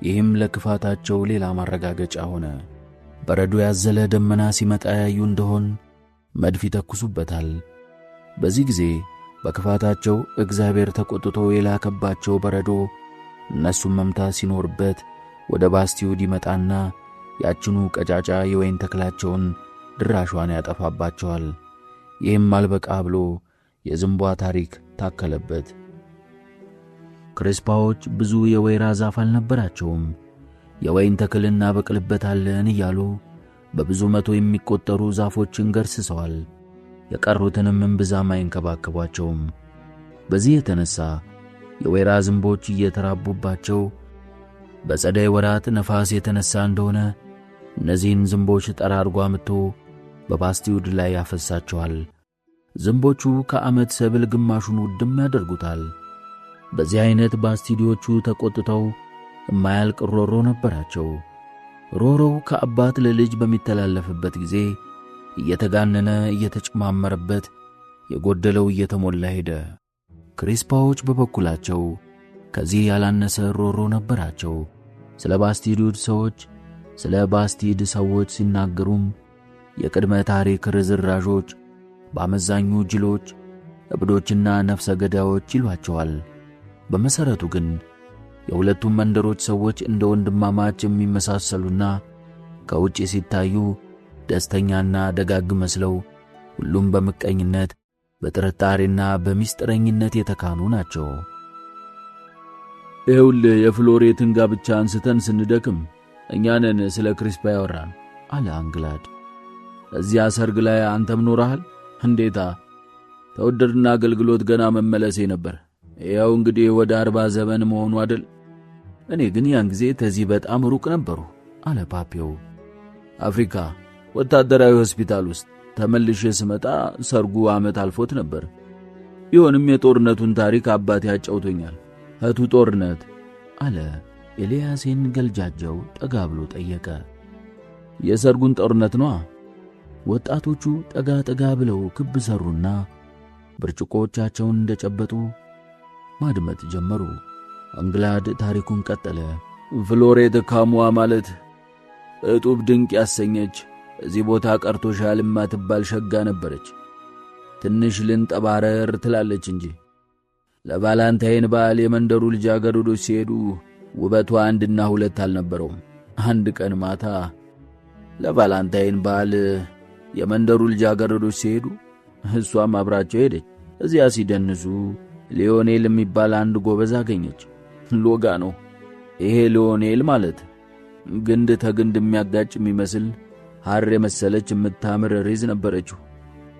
ይህም ለክፋታቸው ሌላ ማረጋገጫ ሆነ። በረዶ ያዘለ ደመና ሲመጣ ያዩ እንደሆን መድፍ ይተኩሱበታል። በዚህ ጊዜ በክፋታቸው እግዚአብሔር ተቆጥቶ የላከባቸው በረዶ እነሱም መምታት ሲኖርበት ወደ ባስቲዩድ ይመጣና ያችኑ ቀጫጫ የወይን ተክላቸውን ድራሿን ያጠፋባቸዋል። ይህም አልበቃ ብሎ የዝንቧ ታሪክ ታከለበት። ክሬስፓዎች ብዙ የወይራ ዛፍ አልነበራቸውም። የወይን ተክል እናበቅልበታለን እያሉ በብዙ መቶ የሚቆጠሩ ዛፎችን ገርስሰዋል። የቀሩትንም እምብዛም አይንከባከቧቸውም። በዚህ የተነሳ የወይራ ዝንቦች እየተራቡባቸው በጸደይ ወራት ነፋስ የተነሳ እንደሆነ እነዚህን ዝንቦች ጠራርጎ አምጥቶ በባስቲዩድ ላይ ያፈሳቸዋል። ዝንቦቹ ከዓመት ሰብል ግማሹን ውድም ያደርጉታል። በዚህ አይነት ባስቲዲዮቹ ተቆጥተው የማያልቅ ሮሮ ነበራቸው። ሮሮው ከአባት ለልጅ በሚተላለፍበት ጊዜ እየተጋነነ እየተጨማመረበት የጎደለው እየተሞላ ሄደ። ክሬስፓዎች በበኩላቸው ከዚህ ያላነሰ ሮሮ ነበራቸው። ስለ ባስቲዩድ ሰዎች፣ ስለ ባስቲድ ሰዎች ሲናገሩም የቅድመ ታሪክ ርዝራዦች፣ በአመዛኙ ጅሎች፣ እብዶችና ነፍሰ ገዳዮች ይሏቸዋል። በመሠረቱ ግን የሁለቱም መንደሮች ሰዎች እንደ ወንድማማች የሚመሳሰሉና ከውጭ ሲታዩ ደስተኛና ደጋግ መስለው ሁሉም በምቀኝነት በጥርጣሬና በሚስጥረኝነት የተካኑ ናቸው። ይኸውልህ የፍሎሬትን ጋብቻ አንስተን ስንደክም እኛንን ስለ ክሪስፓ ያወራን አለ አንግላድ። እዚያ ሰርግ ላይ አንተም ኖረሃል? እንዴታ! ተወደድና አገልግሎት ገና መመለሴ ነበር። ያው እንግዲህ ወደ 40 ዘመን መሆኑ አይደል? እኔ ግን ያን ጊዜ ተዚህ በጣም ሩቅ ነበሩ አለ ፓፒዮ። አፍሪካ ወታደራዊ ሆስፒታል ውስጥ ተመልሼ ስመጣ ሰርጉ ዓመት አልፎት ነበር። ቢሆንም የጦርነቱን ታሪክ አባቴ ያጫውቶኛል። እቱ ጦርነት አለ ኤልያሴን ገልጃጀው ጠጋ ብሎ ጠየቀ። የሰርጉን ጦርነት ነዋ። ወጣቶቹ ጠጋ ጠጋ ብለው ክብ ሰሩና ብርጭቆቻቸውን እንደጨበጡ ማድመጥ ጀመሩ። አንግላድ ታሪኩን ቀጠለ። ፍሎሬት ካሙዋ ማለት እጡብ ድንቅ ያሰኘች እዚህ ቦታ ቀርቶሻል የማትባል ሸጋ ነበረች። ትንሽ ልንጠባረር ትላለች እንጂ ለቫላንታይን በዓል የመንደሩ ልጃገረዶች ሲሄዱ ውበቷ አንድና ሁለት አልነበረውም። አንድ ቀን ማታ ለቫላንታይን በዓል የመንደሩ ልጃገረዶች ሲሄዱ እሷም አብራቸው ሄደች። እዚያ ሲደንሱ ሊዮኔል የሚባል አንድ ጎበዝ አገኘች። ሎጋ ነው ይሄ ሊዮኔል ማለት። ግንድ ተግንድ የሚያጋጭ የሚመስል ሐር የመሰለች የምታምር ሪዝ ነበረችው።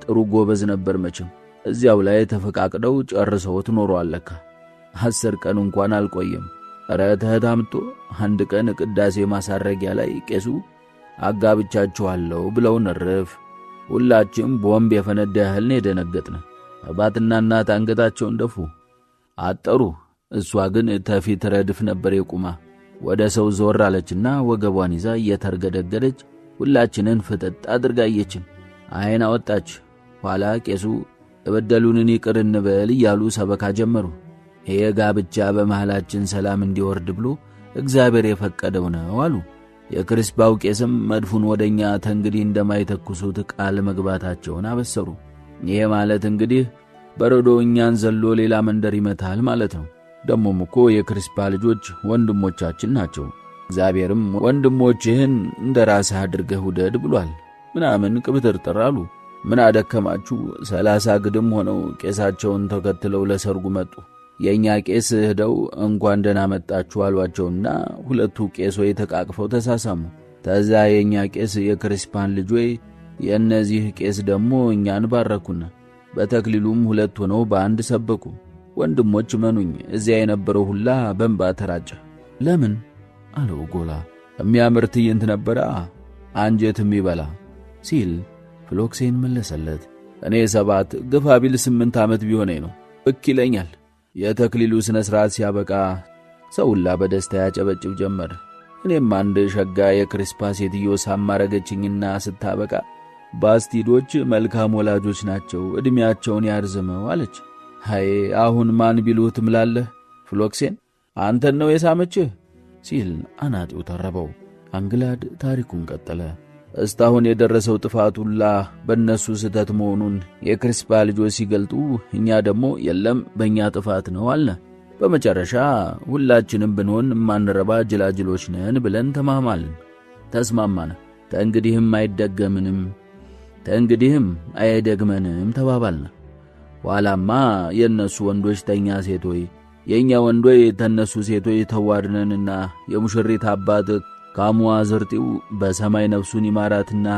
ጥሩ ጎበዝ ነበር መቼም። እዚያው ላይ ተፈቃቅደው ጨርሰውት ኖረዋል ለካ። 10 ቀን እንኳን አልቆየም። ኧረ ተህታምቶ አንድ ቀን ቅዳሴ ማሳረጊያ ላይ ቄሱ አጋብቻችኋለሁ ብለው ነርፍ። ሁላችም ቦምብ የፈነዳ ያህል ነው የደነገጥነ። አባትና እናት አንገታቸውን ደፉ፣ አጠሩ። እሷ ግን ተፊት ረድፍ ነበር የቁማ። ወደ ሰው ዞር አለችና ወገቧን ይዛ እየተርገደገደች ሁላችንን ፍጥጥ አድርጋየችን። አይን አወጣች። ኋላ ቄሱ የበደሉንን ይቅር እንበል እያሉ ሰበካ ጀመሩ። ይሄ ጋብቻ በመሃላችን ሰላም እንዲወርድ ብሎ እግዚአብሔር የፈቀደው ነው አሉ። የክሪስፓው ቄስም መድፉን ወደኛ ተንግዲህ እንደማይተኩሱት ቃል መግባታቸውን አበሰሩ። ይሄ ማለት እንግዲህ በረዶ እኛን ዘሎ ሌላ መንደር ይመታል ማለት ነው። ደሞም እኮ የክሪስፓ ልጆች ወንድሞቻችን ናቸው። እግዚአብሔርም ወንድሞችህን እንደ ራስህ አድርገህ ውደድ ብሏል ምናምን ቅብጥርጥር አሉ። ምን አደከማችሁ? 30 ግድም ሆነው ቄሳቸውን ተከትለው ለሰርጉ መጡ። የእኛ ቄስ ሄደው እንኳን ደህና መጣችሁ አሏቸውና ሁለቱ ቄሶች ተቃቅፈው ተሳሳሙ። ተዛ የእኛ ቄስ የክሪስፓን ልጆች፣ የእነዚህ ቄስ ደግሞ እኛን ባረኩና በተክሊሉም ሁለት ሆነው በአንድ ሰበኩ። ወንድሞች መኑኝ፣ እዚያ የነበረው ሁላ በእንባ ተራጨ። ለምን አለው ጎላ። የሚያምር ትዕይንት ነበረ፣ አንጀት የሚበላ ሲል ፍሎክሴን መለሰለት። እኔ 7 ግፋ ቢል 8 ዓመት ቢሆነኝ ነው ብክ ይለኛል። የተክሊሉ ስነ ሥርዓት ሲያበቃ ሰውላ በደስታ ያጨበጭብ ጀመር። እኔም አንድ ሸጋ የክሪስፓ ሴትዮ ሳማረገችኝና ስታበቃ ባስቲዶች መልካም ወላጆች ናቸው፣ ዕድሜያቸውን ያርዝመው አለች። ሃይ አሁን ማን ቢሉህ ትምላለህ? ፍሎክሴን አንተን ነው የሳመችህ ሲል አናጢው ተረበው። አንግላድ ታሪኩን ቀጠለ። እስካሁን የደረሰው ጥፋት ሁላ በእነሱ ስህተት መሆኑን የክሪስፓ ልጆች ሲገልጡ፣ እኛ ደግሞ የለም በእኛ ጥፋት ነው አልነ። በመጨረሻ ሁላችንም ብንሆን ማንረባ ጅላጅሎች ነን ብለን ተስማማን። ተእንግዲህም አይደግመንም ተባባልን። ኋላማ የእነሱ ወንዶች ተኛ ሴቶይ፣ የእኛ ወንዶይ ተነሱ ሴቶይ ተዋድነንና የሙሽሪት አባት ካሙዋ ዝርጢው በሰማይ ነፍሱን ይማራትና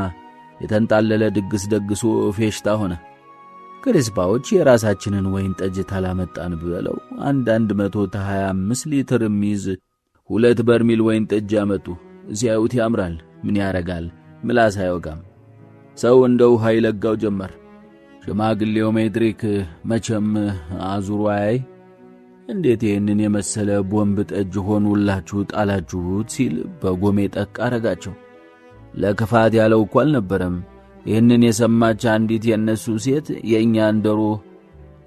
የተንጣለለ ድግስ ደግሶ ፌሽታ ሆነ። ክሪስፓዎች የራሳችንን ወይን ጠጅ ታላመጣን ብለው 125 ሊትር የሚይዝ 2 በርሚል ወይን ጠጅ ያመጡ። ሲያዩት ያምራል፣ ምን ያረጋል ምላስ አይወጋም። ሰው እንደ ውሃ ይለጋው ጀመር። ሽማግሌው ሜድሪክ መቼም አዙሮ አያይ እንዴት ይህንን የመሰለ ቦምብ ጠጅ ሆኑላችሁ ጣላችሁት ሲል በጎሜ ጠቅ አረጋቸው። ለክፋት ያለው እኮ አልነበረም። ይህንን የሰማች አንዲት የነሱ ሴት የእኛን ዶሮ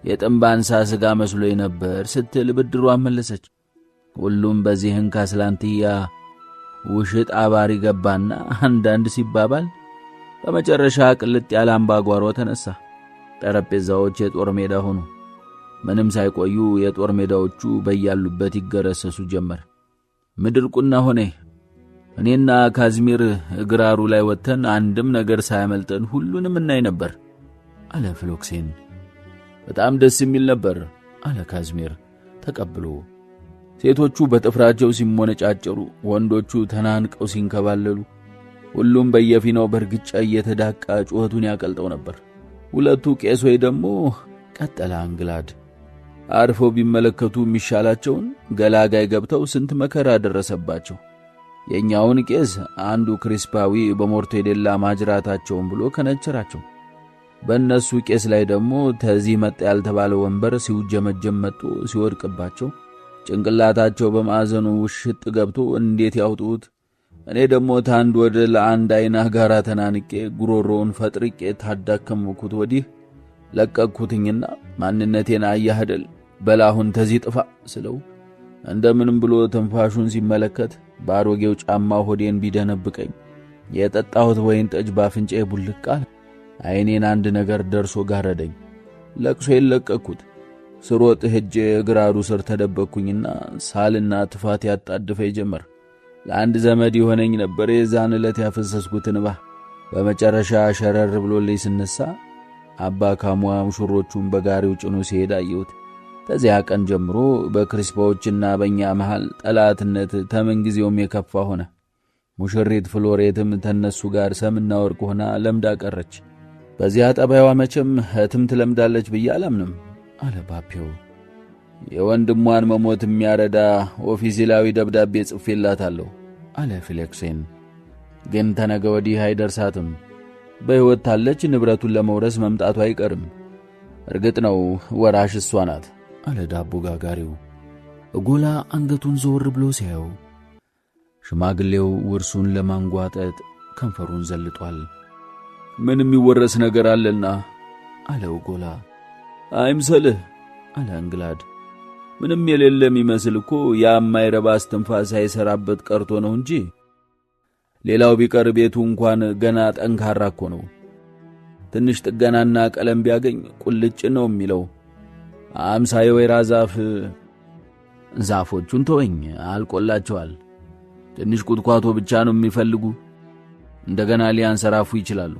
የጥንባንሳ ሥጋ መስሎኝ ነበር ስትል ብድሯን መለሰች። ሁሉም በዚህን ካስላንትያ ውሽጥ አባሪ ገባና አንዳንድ ሲባባል በመጨረሻ ቅልጥ ያለ አምባጓሮ ተነሳ። ጠረጴዛዎች የጦር ሜዳ ሆኑ። ምንም ሳይቆዩ የጦር ሜዳዎቹ በያሉበት ይገረሰሱ ጀመር። ምድር ቁና ሆነ። እኔና ካዝሚር እግራሩ ላይ ወጥተን አንድም ነገር ሳያመልጠን ሁሉንም እናይ ነበር አለ ፍሎክሴን። በጣም ደስ የሚል ነበር አለ ካዝሚር ተቀብሎ። ሴቶቹ በጥፍራቸው ሲሞነጫጨሩ፣ ወንዶቹ ተናንቀው ሲንከባለሉ፣ ሁሉም በየፊናው በርግጫ እየተዳቃ ጩኸቱን ያቀልጠው ነበር። ሁለቱ ቄሶች ደግሞ ቀጠለ አንግላድ አርፈው ቢመለከቱ የሚሻላቸውን ገላጋይ ገብተው ስንት መከራ ደረሰባቸው። የኛውን ቄስ አንዱ ክሪስፓዊ በሞርቴዴላ ማጅራታቸውን ብሎ ከነቸራቸው። በእነሱ ቄስ ላይ ደግሞ ተዚህ መጣ ያልተባለ ወንበር ሲውጀመጀም መጥቶ ሲወድቅባቸው ጭንቅላታቸው በማዕዘኑ ውሽጥ ገብቶ እንዴት ያውጡት። እኔ ደግሞ ታንድ ወደ ለአንድ አይና ጋራ ተናንቄ ጉሮሮውን ፈጥርቄ ታዳከምኩት። ወዲህ ለቀቅኩትኝና ማንነቴን አያህደል በላሁን ተዚህ ጥፋ ስለው እንደምንም ብሎ ትንፋሹን ሲመለከት ባሮጌው ጫማ ሆዴን ቢደነብቀኝ የጠጣሁት ወይን ጠጅ ባፍንጬ ቡልቅ አለ። አይኔን አንድ ነገር ደርሶ ጋረደኝ። ለቅሶዬን ለቀቅኩት። ስሮጥ ሄጄ እግራሩ ስር ተደበቅኩኝና ሳልና ትፋት ያጣድፈኝ ጀመር። ለአንድ ዘመድ የሆነኝ ነበር የዛን ዕለት ያፈሰስኩት እንባ። በመጨረሻ ሸረር ብሎልኝ ስነሳ አባ ካሙዋ ሙሽሮቹን በጋሪው ጭኖ ሲሄድ አየሁት። ከዚያ ቀን ጀምሮ በክሪስፓዎችና በእኛ መሃል ጠላትነት ተምንጊዜውም የከፋ ሆነ። ሙሽሪት ፍሎሬትም ተነሱ ጋር ሰምና ወርቅ ሆና ለምዳ ቀረች። በዚያ ጠባይዋ መቼም ህትም ትለምዳለች ብዬ አላምንም አለ ባፔው። የወንድሟን መሞት የሚያረዳ ኦፊሴላዊ ደብዳቤ ጽፌላታለሁ አለ ፍሌክሴን። ግን ተነገ ወዲህ አይደርሳትም። በሕይወት ታለች ንብረቱን ለመውረስ መምጣቱ አይቀርም። እርግጥ ነው ወራሽ እሷ ናት አለ ዳቦ ጋጋሪው። እጎላ አንገቱን ዞር ብሎ ሲያየው ሽማግሌው ውርሱን ለማንጓጠጥ ከንፈሩን ዘልጧል። ምን የሚወረስ ነገር አለና አለ እጎላ። አይምሰልህ አለ አንግላድ። ምንም የሌለ የሚመስል እኮ የማይረባ እስትንፋስ ሳይሰራበት ቀርቶ ነው እንጂ ሌላው ቢቀር ቤቱ እንኳን ገና ጠንካራ እኮ ነው። ትንሽ ጥገናና ቀለም ቢያገኝ ቁልጭ ነው የሚለው። 50 የወይራ ዛፎቹን ተወኝ አልቆላቸዋል። ትንሽ ቁጥቋጦ ብቻ ነው የሚፈልጉ። እንደገና ሊያንሰራፉ ይችላሉ።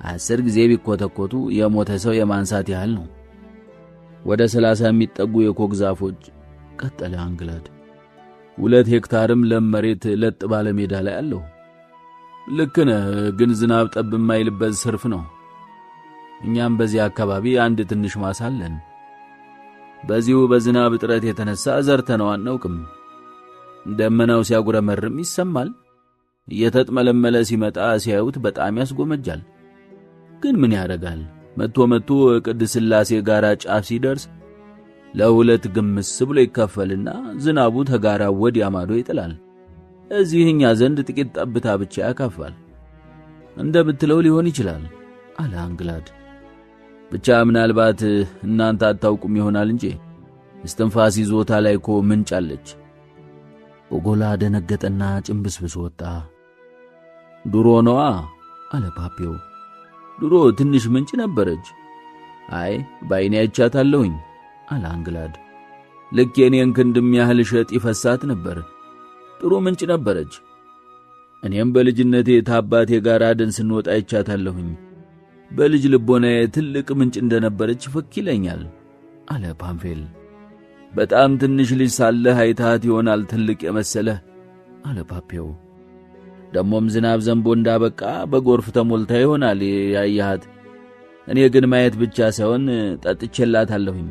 10 ጊዜ ቢኮተኮቱ የሞተ ሰው የማንሳት ያህል ነው። ወደ 30 የሚጠጉ የኮክ ዛፎች ቀጠለ አንግላድ። 2 ሄክታርም ለም መሬት ለጥ ባለ ሜዳ ላይ አለው። ልክ ነህ፣ ግን ዝናብ ጠብ የማይልበት ስርፍ ነው። እኛም በዚህ አካባቢ አንድ ትንሽ ማሳ አለን። በዚሁ በዝናብ እጥረት የተነሳ ዘርተነው አናውቅም። ደመናው ሲያጉረመርም ይሰማል። እየተጥመለመለ ሲመጣ ሲያዩት በጣም ያስጎመጃል። ግን ምን ያደርጋል፣ መጥቶ ቅድስት ሥላሴ ጋራ ጫፍ ሲደርስ ለሁለት ግምስ ብሎ ይከፈልና ዝናቡ ተጋራ ወዲያ ማዶ ይጥላል። እዚህኛ ዘንድ ጥቂት ጠብታ ብቻ ያካፋል። እንደምትለው ሊሆን ይችላል አለ አንግላድ። ብቻ ምናልባት እናንተ አታውቁም ይሆናል እንጂ እስትንፋስ ይዞታ ላይ እኮ ምንጭ አለች። ኦጎላ ደነገጠና ጭንብስብስ ወጣ። ድሮ ነዋ አለ ፓፒዮ። ድሮ ትንሽ ምንጭ ነበረች። አይ በዓይኔ አይቻታለሁኝ አለ አንግላድ። ልክ የኔን ክንድም ያህል ሸጥ ይፈሳት ነበር። ጥሩ ምንጭ ነበረች። እኔም በልጅነቴ ታባቴ ጋር አደን ስንወጣ አይቻታለሁኝ። በልጅ ልቦናዬ ትልቅ ምንጭ እንደነበረች ፍክ ይለኛል አለ ፓንፌል። በጣም ትንሽ ልጅ ሳለህ አይታት ይሆናል ትልቅ የመሰለህ አለ ፓፒዮ። ደሞም ዝናብ ዘንቦ እንዳበቃ በጎርፍ ተሞልታ ይሆናል ያያሃት። እኔ ግን ማየት ብቻ ሳይሆን ጠጥቼላታለሁኝ።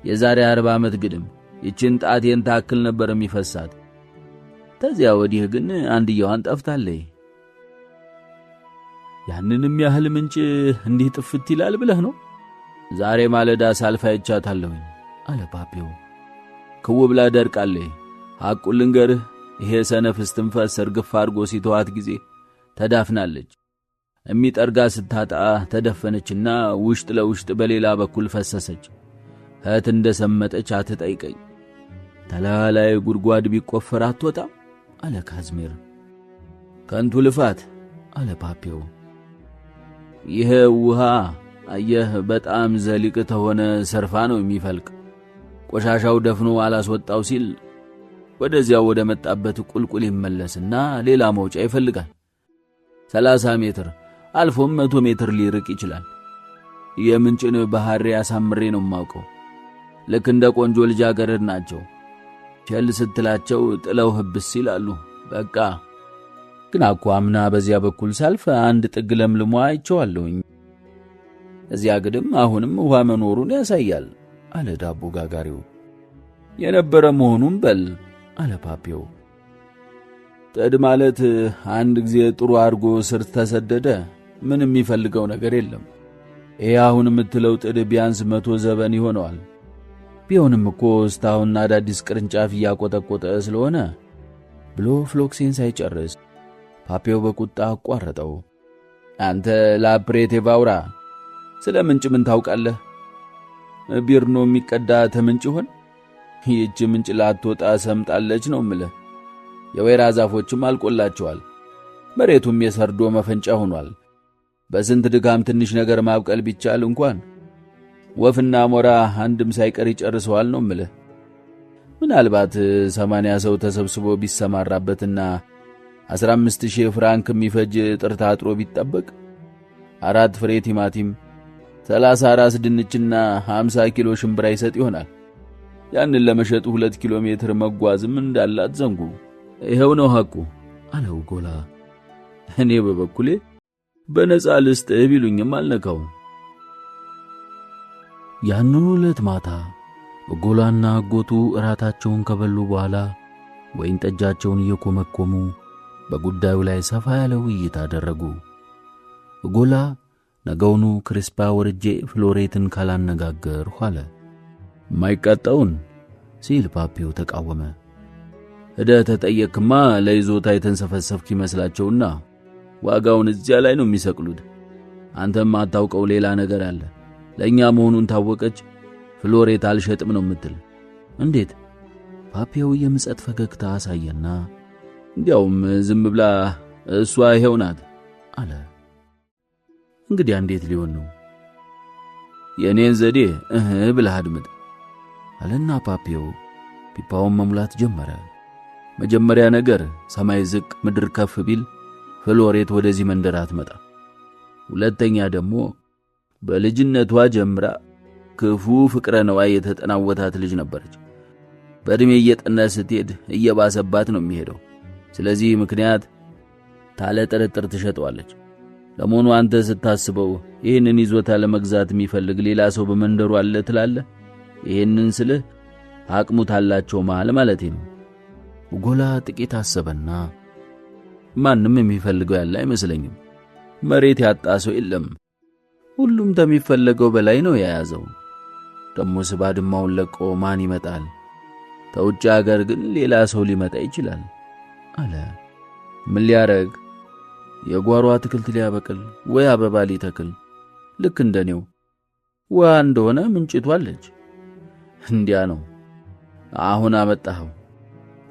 የዛሬ 40 ዓመት ግድም ይችን ጣቴን ታክል ነበር የሚፈሳት። ተዚያ ወዲህ ግን አንድየዋን ጠፍታለች። ያንንም ያህል ምንጭ እንዲህ ጥፍት ይላል ብለህ ነው? ዛሬ ማለዳ ሳልፋ አይቻታለሁኝ አለ ፓፒዮ። ክው ብላ ደርቃለች። ሐቁን ልንገርህ፣ ይሄ ሰነፍ እስትንፋስ ሰርግፍ አድርጎ ሲተዋት ጊዜ ተዳፍናለች። የሚጠርጋ ስታጣ ተደፈነችና ውሽጥ ለውሽጥ በሌላ በኩል ፈሰሰች። እህት እንደሰመጠች አትጠይቀኝ። ተላላይ ጉድጓድ ቢቆፈር አትወጣም አለ ካዝሜር። ከንቱ ልፋት አለ ፓፒዮ። ይሄ ውሃ አየህ በጣም ዘሊቅ ተሆነ ሰርፋ ነው የሚፈልቅ። ቆሻሻው ደፍኖ አላስወጣው ሲል ወደዚያው ወደ መጣበት ቁልቁል ይመለስና ሌላ መውጫ ይፈልጋል። 30 ሜትር አልፎም 100 ሜትር ሊርቅ ይችላል። የምንጭን ባህሪ አሳምሬ ነው የማውቀው። ልክ እንደ ቆንጆ ልጃገረድ ናቸው። ቸል ስትላቸው ጥለው ህብስ ይላሉ። በቃ ግን እኮ አምና በዚያ በኩል ሳልፍ አንድ ጥግ ለምልሞ አይቼዋለሁኝ። እዚያ ግድም አሁንም ውሃ መኖሩን ያሳያል አለ ዳቦ ጋጋሪው። የነበረ መሆኑን በል አለ ፓፒዮ። ጥድ ማለት አንድ ጊዜ ጥሩ አድርጎ ስር ተሰደደ ምን የሚፈልገው ነገር የለም። ይሄ አሁን የምትለው ጥድ ቢያንስ 100 ዘበን ይሆነዋል። ቢሆንም እኮ እስካሁን አዳዲስ ቅርንጫፍ እያቆጠቆጠ ስለሆነ ብሎ ፍሎክሴን ሳይጨርስ ፓፒዮ በቁጣ አቋረጠው። አንተ ላፕሬቴ ባውራ ስለ ምንጭ ምን ታውቃለህ? ቢርኖ የሚቀዳ ተምንጭ ይሆን? ይህች ምንጭ ላትወጣ ሰምጣለች ነው ምልህ። የወይራ ዛፎችም አልቆላቸዋል። መሬቱም የሰርዶ መፈንጫ ሆኗል። በስንት ድካም ትንሽ ነገር ማብቀል ቢቻል እንኳን ወፍና ሞራ አንድም ሳይቀር ይጨርሰዋል ነው ምልህ። ምናልባት 80 ሰው ተሰብስቦ ቢሰማራበትና 15,000 ፍራንክ የሚፈጅ ጥርታ አጥሮ ቢጠበቅ 4 ፍሬ ቲማቲም 30 ራስ ድንችና 50 ኪሎ ሽምብራ ይሰጥ ይሆናል። ያንን ለመሸጡ 2 ኪሎ ሜትር መጓዝም እንዳላት ዘንጉ። ይሄው ነው ሐቁ አለው ጎላ። እኔ በበኩሌ በነጻ ልስጥህ ቢሉኝም አልነካው። ያንኑ ዕለት ማታ ጎላና አጎቱ እራታቸውን ከበሉ በኋላ ወይን ጠጃቸውን እየኮመኮሙ በጉዳዩ ላይ ሰፋ ያለ ውይይት አደረጉ። ጎላ ነገውኑ ክሪስፓ ወርጄ ፍሎሬትን ካላነጋገርሁ አለ። ማይቃጣውን ሲል ፓፒዮ ተቃወመ። ሄደህ ተጠየቅማ ለይዞታ የተንሰፈሰፍክ ይመስላቸውና ዋጋውን እዚያ ላይ ነው የሚሰቅሉት። አንተም አታውቀው ሌላ ነገር አለ። ለእኛ መሆኑን ታወቀች ፍሎሬት አልሸጥም ነው የምትል። እንዴት? ፓፒዮ የምጸት ፈገግታ አሳየና እንዲያውም ዝም ብላ እሷ ይሄው ናት አለ። እንግዲህ እንዴት ሊሆን ነው? የኔን ዘዴ ብለህ አድምጥ አለና ፓፒዮ ፒፓውን መሙላት ጀመረ። መጀመሪያ ነገር ሰማይ ዝቅ ምድር ከፍ ቢል ፍሎሬት ወደዚህ መንደር አትመጣ። ሁለተኛ ደግሞ በልጅነቷ ጀምራ ክፉ ፍቅረ ነዋይ የተጠናወታት ልጅ ነበረች። በእድሜ እየጠነሰ ስትሄድ እየባሰባት ነው የሚሄደው። ስለዚህ ምክንያት ታለ ጥርጥር ትሸጠዋለች። ለመሆኑ አንተ ስታስበው ይህንን ይዞታ ለመግዛት የሚፈልግ ሌላ ሰው በመንደሩ አለ ትላለህ? ይህንን ስልህ አቅሙ ታላቸው መሃል ማለቴ ነው። ጎላ ጥቂት አሰበና ማንም የሚፈልገው ያለ አይመስለኝም። መሬት ያጣ ሰው የለም። ሁሉም ተሚፈልገው በላይ ነው የያዘው። ደሞስ ባድማውን ለቆ ማን ይመጣል? ተውጭ ሀገር ግን ሌላ ሰው ሊመጣ ይችላል አለ። ምን ሊያረግ? የጓሮ አትክልት ሊያበቅል ወይ አበባ ሊተክል ልክ እንደኔው ውሃ እንደሆነ ምንጭቱ አለች። እንዲያ ነው። አሁን አመጣኸው።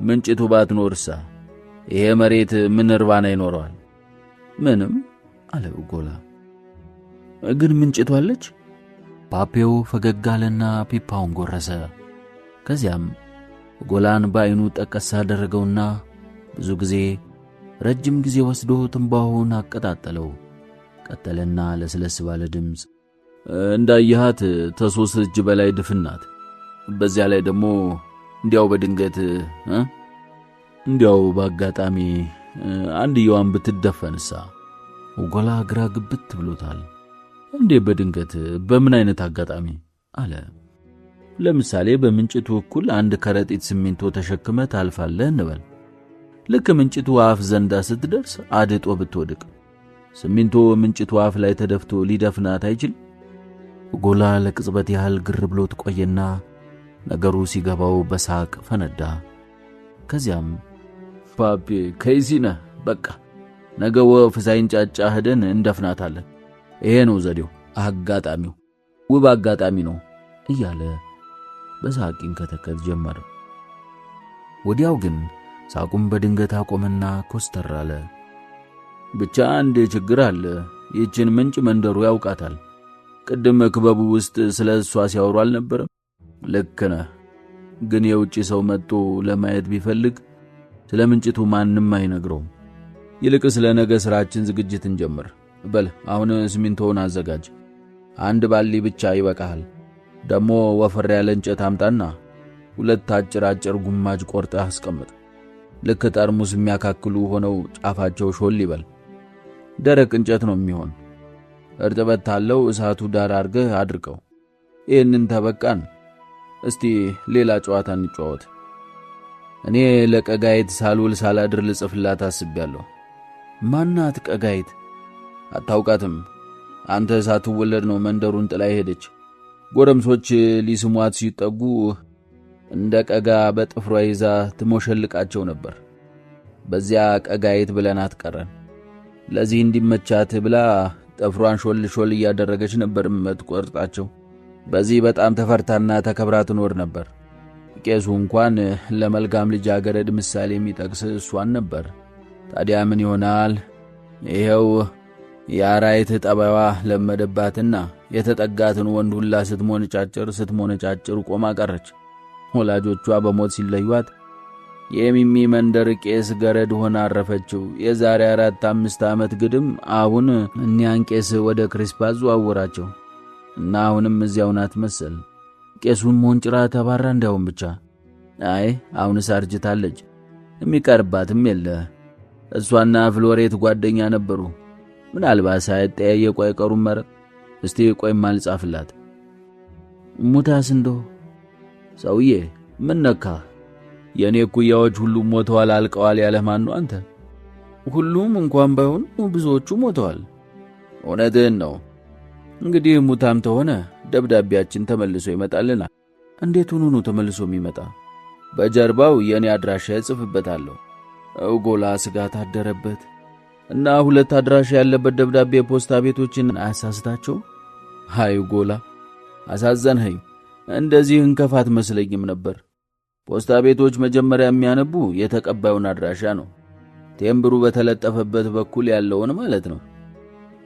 ምንጭቱ ባትኖርሳ ይሄ መሬት ምን እርባና ይኖረዋል? ምንም አለ ጎላ። ግን ምንጭቱ አለች። ፓፔው ፈገግ አለና ፒፓውን ጎረሰ። ከዚያም ጎላን በዓይኑ ጠቀስ አደረገውና ብዙ ጊዜ ረጅም ጊዜ ወስዶ ትንባሆውን አቀጣጠለው። ቀጠለና ለስለስ ባለ ድምፅ እንዳየሃት ተሶስት እጅ በላይ ድፍናት። በዚያ ላይ ደግሞ እንዲያው በድንገት እንዲያው በአጋጣሚ አንድየዋን ብትደፈንሳ። ጎላ ግራ ግብት ብሎታል። እንዴ በድንገት በምን አይነት አጋጣሚ አለ። ለምሳሌ በምንጭቱ እኩል አንድ ከረጢት ሲሚንቶ ተሸክመ ታልፋለህ እንበል። ልክ ምንጭቱ አፍ ዘንዳ ስትደርስ አድጦ ብትወድቅ ሲሚንቶ ምንጭቱ አፍ ላይ ተደፍቶ ሊደፍናት አይችል? ጎላ ለቅጽበት ያህል ግር ብሎት ቆየና ነገሩ ሲገባው በሳቅ ፈነዳ። ከዚያም ፓፔ ከይሲነ በቃ ነገ ወፍ ሳይንጫጫ ሄደን እንደፍናታለን። ይሄ ነው ዘዴው፣ አጋጣሚው ውብ አጋጣሚ ነው እያለ በሳቂን ከተከት ጀመረ። ወዲያው ግን ሳቁም በድንገት አቆመና ኮስተር አለ። ብቻ አንድ ችግር አለ። ይህችን ምንጭ መንደሩ ያውቃታል። ቅድም ክበቡ ውስጥ ስለ እሷ ሲያወሩ አልነበረም? ልክ ነህ። ግን የውጭ ሰው መጥቶ ለማየት ቢፈልግ ስለ ምንጭቱ ማንም አይነግረውም። ይልቅ ስለ ነገ ሥራችን ዝግጅት እንጀምር። በል አሁን ሲሚንቶውን አዘጋጅ። አንድ ባሊ ብቻ ይበቃሃል። ደሞ ወፈር ያለ እንጨት አምጣና 2 አጭር ጉማጅ ቆርጠህ አስቀምጥ። ልክ ጠርሙስ የሚያካክሉ ሆነው ጫፋቸው ሾል ይበል። ደረቅ እንጨት ነው የሚሆን። እርጥበት ታለው እሳቱ ዳር አድርገህ አድርቀው። ይህንን ተበቃን። እስቲ ሌላ ጨዋታ እንጫወት። እኔ ለቀጋይት ሳልውል ሳላድር ልጽፍላት አስቤያለሁ። ማናት ቀጋይት? አታውቃትም? አንተ ሳትወለድ ነው መንደሩን ጥላ ሄደች። ጎረምሶች ሊስሟት ሲጠጉ እንደ ቀጋ በጥፍሯ ይዛ ትሞሸልቃቸው ነበር። በዚያ ቀጋይት ብለናት ቀረን። ለዚህ እንዲመቻት ብላ ጥፍሯን ሾል እያደረገች ነበር የምትቆርጣቸው። በዚህ በጣም ተፈርታና ተከብራ ትኖር ነበር። ቄሱ እንኳን ለመልካም ልጃገረድ ምሳሌ የሚጠቅስ እሷን ነበር። ታዲያ ምን ይሆናል? ይሄው የአራይት ጠባይዋ ለመደባትና የተጠጋትን ወንድ ሁላ ስትሞነጫጭር ቆማ ቀረች። ወላጆቿ በሞት ሲለዩት የሚሚ መንደር ቄስ ገረድ ሆና አረፈችው። የዛሬ 4-5 ዓመት ግድም አሁን እኒያን ቄስ ወደ ክሪስፓዝ አወራቸው እና አሁንም እዚያው ናት መሰል። ቄሱን ሞንጭራ ተባራ እንዲያውም ብቻ። አይ አሁንስ አርጅታለች። የሚቀርባትም የለ። እሷና ፍሎሬት ጓደኛ ነበሩ። ምናልባት ሳይጠያየቁ አይቀሩም። መረቅ እስቲ ቆይማ ልጻፍላት። ሙታስ እንዶ ሰውዬ ምን ነካ? የኔ ኩያዎች ሁሉም ሞተዋል አልቀዋል ያለህ ማን ነው አንተ? ሁሉም እንኳን ባይሆን ብዙዎቹ ሞተዋል። እውነትህን ነው። እንግዲህ ሙታም ተሆነ ደብዳቤያችን ተመልሶ ይመጣልናል። እንዴት ሆኖ ነው ተመልሶ የሚመጣ? በጀርባው የኔ አድራሻ ጽፍበታለሁ። ጎላ ስጋት አደረበት እና 2 አድራሻ ያለበት ደብዳቤ ፖስታ ቤቶችን አያሳስታቸው? ሃይ ጎላ አሳዘንኸኝ። እንደዚህ እንከፋት መስለኝም ነበር። ፖስታ ቤቶች መጀመሪያ የሚያነቡ የተቀባዩን አድራሻ ነው። ቴምብሩ በተለጠፈበት በኩል ያለውን ማለት ነው።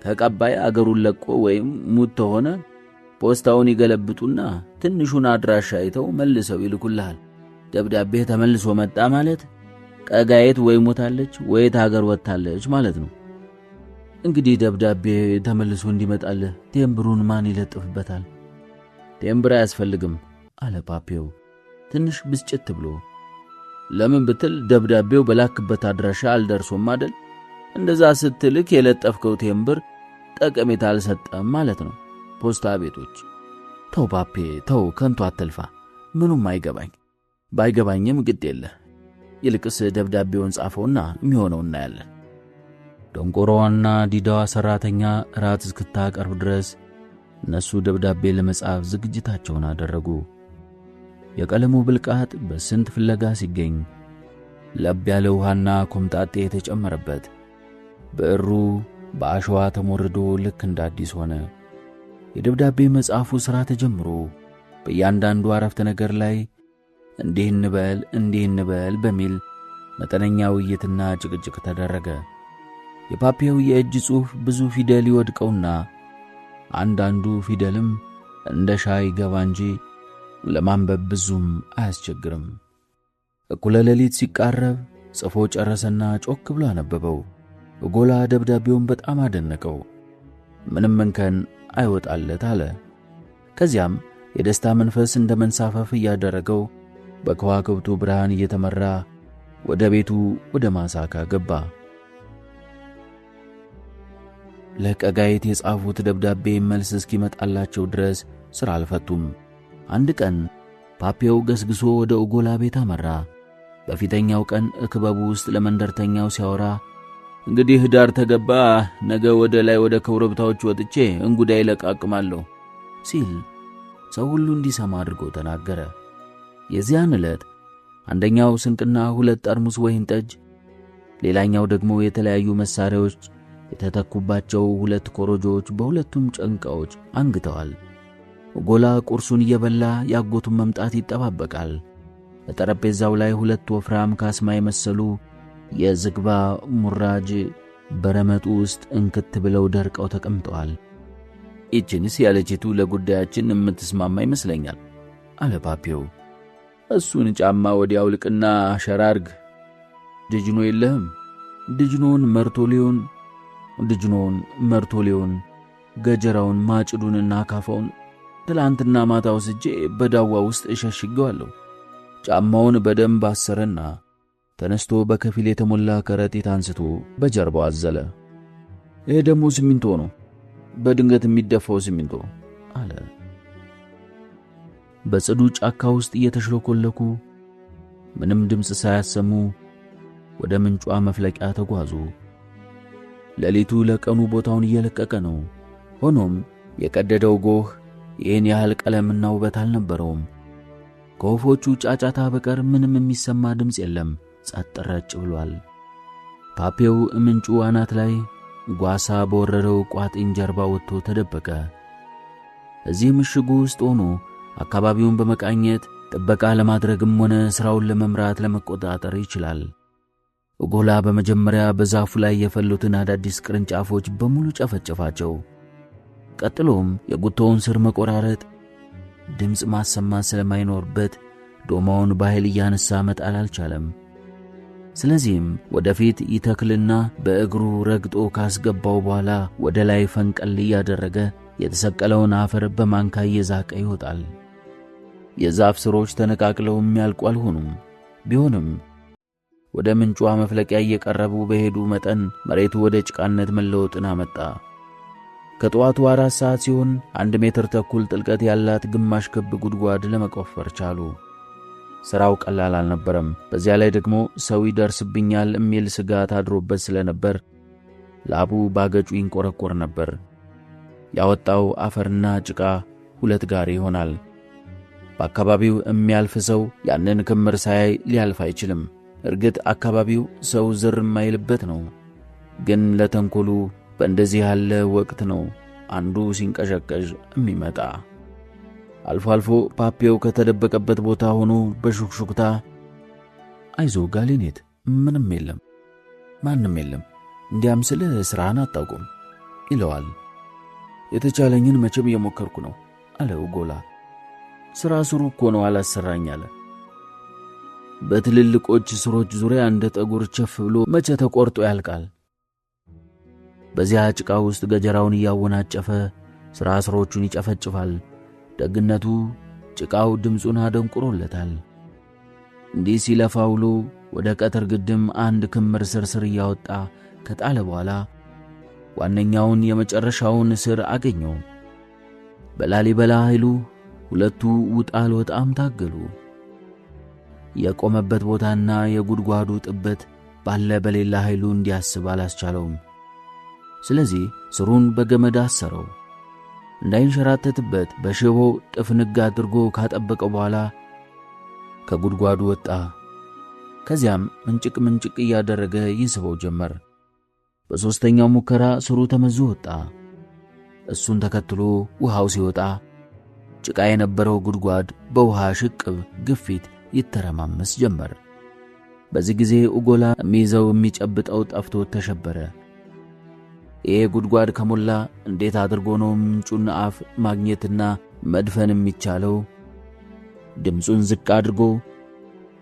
ተቀባይ አገሩን ለቆ ወይም ሙት ሆነ ፖስታውን ይገለብጡና ትንሹን አድራሻ አይተው መልሰው ይልኩልሃል። ደብዳቤ ተመልሶ መጣ ማለት ቀጋየት ወይ ሞታለች ወይ ታገር ወጣለች ማለት ነው። እንግዲህ ደብዳቤ ተመልሶ እንዲመጣልህ ቴምብሩን ማን ይለጥፍበታል? ቴምብር አያስፈልግም አለ ፓፔው ትንሽ ብስጭት ብሎ። ለምን ብትል ደብዳቤው በላክበት አድራሻ አልደርሶም አይደል? እንደዛ ስትልክ የለጠፍከው ቴምብር ጠቀሜታ አልሰጠም ማለት ነው። ፖስታ ቤቶች ተው ፓፔ ተው፣ ከንቱ አትልፋ። ምኑም አይገባኝ። ባይገባኝም ግድ የለ። ይልቅስ ደብዳቤውን ጻፈውና የሚሆነው እናያለን። ደንቆሮዋና ዲዳዋ ሰራተኛ ራት እስክታቀርብ ድረስ እነሱ ደብዳቤ ለመጻፍ ዝግጅታቸውን አደረጉ። የቀለሙ ብልቃጥ በስንት ፍለጋ ሲገኝ ለብ ያለ ውሃና ኮምጣጤ የተጨመረበት ብዕሩ በአሸዋ ተሞርዶ ልክ እንዳዲስ ሆነ። የደብዳቤ መጽሐፉ ሥራ ተጀምሮ በእያንዳንዱ አረፍተ ነገር ላይ እንዲህ እንበል በሚል መጠነኛ ውይይትና ጭቅጭቅ ተደረገ። የፓፒያው የእጅ ጽሑፍ ብዙ ፊደል ይወድቀውና አንዳንዱ ፊደልም እንደ ሻይ ገባ እንጂ ለማንበብ ብዙም አያስቸግርም። እኩለ ሌሊት ሲቃረብ ጽፎ ጨረሰና ጮክ ብሎ አነበበው። ኦጎላ ደብዳቤውን በጣም አደነቀው። ምንም እንከን አይወጣለት አለ። ከዚያም የደስታ መንፈስ እንደ መንሳፈፍ እያደረገው በከዋክብቱ ብርሃን እየተመራ ወደ ቤቱ ወደ ማሳካ ገባ። ለቀጋይት የጻፉት ደብዳቤ መልስ እስኪመጣላቸው ድረስ ሥራ አልፈቱም። አንድ ቀን ፓፒያው ገስግሶ ወደ ኦጎላ ቤት አመራ። በፊተኛው ቀን ክበቡ ውስጥ ለመንደርተኛው ሲያወራ እንግዲህ ኅዳር ተገባ፣ ነገ ወደ ላይ ወደ ኮረብታዎች ወጥቼ እንጉዳይ ለቃቅማለሁ ሲል ሰው ሁሉ እንዲሰማ አድርጎ ተናገረ። የዚያን ዕለት አንደኛው ስንቅና 2 ጠርሙስ ወይን ጠጅ፣ ሌላኛው ደግሞ የተለያዩ መሳሪያዎች የተተኩባቸው 2 ኮረጆዎች በሁለቱም ጨንቃዎች አንግተዋል። ኦጎላ ቁርሱን እየበላ ያጎቱን መምጣት ይጠባበቃል። በጠረጴዛው ላይ 2 ወፍራም ካስማ የመሰሉ የዝግባ ሙራጅ በረመጡ ውስጥ እንክት ብለው ደርቀው ተቀምጠዋል። ይህችንስ ያለችቱ ለጉዳያችን የምትስማማ ይመስለኛል አለ ፓፒያው። እሱን ጫማ ወዲያው ልቅና ሸራርግ። ድጅኖ የለህም? ድጅኖን መርቶሊዮን፣ ገጀራውን፣ ማጭዱንና ካፋውን ትላንትና ማታ ወስጄ በዳዋ ውስጥ እሸሽገዋለሁ። ጫማውን በደንብ አሰረና ተነስቶ በከፊል የተሞላ ከረጢት አንስቶ በጀርባው አዘለ። ይሄ ደግሞ ሲሚንቶ ነው፣ በድንገት የሚደፋው ሲሚንቶ አለ። በጽዱ ጫካ ውስጥ እየተሽለኮለኩ ምንም ድምፅ ሳያሰሙ ወደ ምንጯ መፍለቂያ ተጓዙ። ሌሊቱ ለቀኑ ቦታውን እየለቀቀ ነው። ሆኖም የቀደደው ጎህ ይህን ያህል ቀለምና ውበት አልነበረውም። ከወፎቹ ጫጫታ በቀር ምንም የሚሰማ ድምፅ የለም። ጸጥ ረጭ ብሏል። ፓፒያው ምንጩ አናት ላይ ጓሳ በወረረው ቋጥኝ ጀርባ ወጥቶ ተደበቀ። እዚህ ምሽጉ ውስጥ ሆኖ አካባቢውን በመቃኘት ጥበቃ ለማድረግም ሆነ ሥራውን ለመምራት ለመቆጣጠር ይችላል። ኦጎላ በመጀመሪያ በዛፉ ላይ የፈሉትን አዳዲስ ቅርንጫፎች በሙሉ ጨፈጨፋቸው። ቀጥሎም የጉቶውን ስር መቆራረጥ፣ ድምፅ ማሰማት ስለማይኖርበት ዶማውን በኃይል እያነሳ መጣል አልቻለም። ስለዚህም ወደፊት ይተክልና በእግሩ ረግጦ ካስገባው በኋላ ወደ ላይ ፈንቀል እያደረገ የተሰቀለውን አፈር በማንካ እየዛቀ ይወጣል። የዛፍ ስሮች ተነቃቅለው የሚያልቁ አልሆኑም። ቢሆንም ወደ ምንጯ መፍለቂያ እየቀረቡ በሄዱ መጠን መሬቱ ወደ ጭቃነት መለወጥን አመጣ። ከጠዋቱ 4 ሰዓት ሲሆን 1 ሜትር ተኩል ጥልቀት ያላት ግማሽ ክብ ጉድጓድ ለመቆፈር ቻሉ። ሥራው ቀላል አልነበረም። በዚያ ላይ ደግሞ ሰው ይደርስብኛል የሚል ስጋት አድሮበት ስለነበር ላቡ ባገጩ ይንቆረቆር ነበር። ያወጣው አፈርና ጭቃ 2 ጋር ይሆናል። በአካባቢው የሚያልፍ ሰው ያንን ክምር ሳያይ ሊያልፍ አይችልም። እርግጥ አካባቢው ሰው ዝር የማይልበት ነው። ግን ለተንኮሉ በእንደዚህ ያለ ወቅት ነው አንዱ ሲንቀዠቀዥ የሚመጣ። አልፎ አልፎ ፓፒያው ከተደበቀበት ቦታ ሆኖ በሹክሹክታ አይዞ ጋሊኔት፣ ምንም የለም፣ ማንም የለም፣ እንዲያም ስለ ሥራህን አታውቁም ይለዋል። የተቻለኝን መቼም እየሞከርኩ ነው አለ ኦጎላ። ሥራ ስሩ እኮ ነው አላሰራኝ አለ። በትልልቆች ስሮች ዙሪያ እንደ ጠጉር ቸፍ ብሎ መቼ ተቆርጦ ያልቃል። በዚያ ጭቃ ውስጥ ገጀራውን እያወናጨፈ ሥራ ስሮቹን ይጨፈጭፋል። ደግነቱ ጭቃው ድምፁን አደንቁሮለታል። እንዲህ ሲለፋ ውሎ ወደ ቀትር ግድም አንድ ክምር ስርስር እያወጣ ከጣለ በኋላ ዋነኛውን የመጨረሻውን ስር አገኘው። በላሊበላ ኃይሉ ሁለቱ ውጣ አልወጣም ታገሉ። የቆመበት ቦታና የጉድጓዱ ጥበት ባለ በሌላ ኃይሉ እንዲያስብ አላስቻለውም። ስለዚህ ስሩን በገመድ አሰረው። እንዳይንሸራተትበት በሽቦ ጥፍንግ አድርጎ ካጠበቀው በኋላ ከጉድጓዱ ወጣ። ከዚያም ምንጭቅ እያደረገ ይስበው ጀመር። በሦስተኛው ሙከራ ስሩ ተመዞ ወጣ። እሱን ተከትሎ ውሃው ሲወጣ ጭቃ የነበረው ጉድጓድ በውሃ ሽቅብ ግፊት ይተረማመስ ጀመር። በዚህ ጊዜ ኡጎላ የሚይዘው የሚጨብጠው ጠፍቶ ተሸበረ። ይሄ ጉድጓድ ከሞላ እንዴት አድርጎ ነው ምንጩን አፍ ማግኘትና መድፈን የሚቻለው? ድምፁን ዝቅ አድርጎ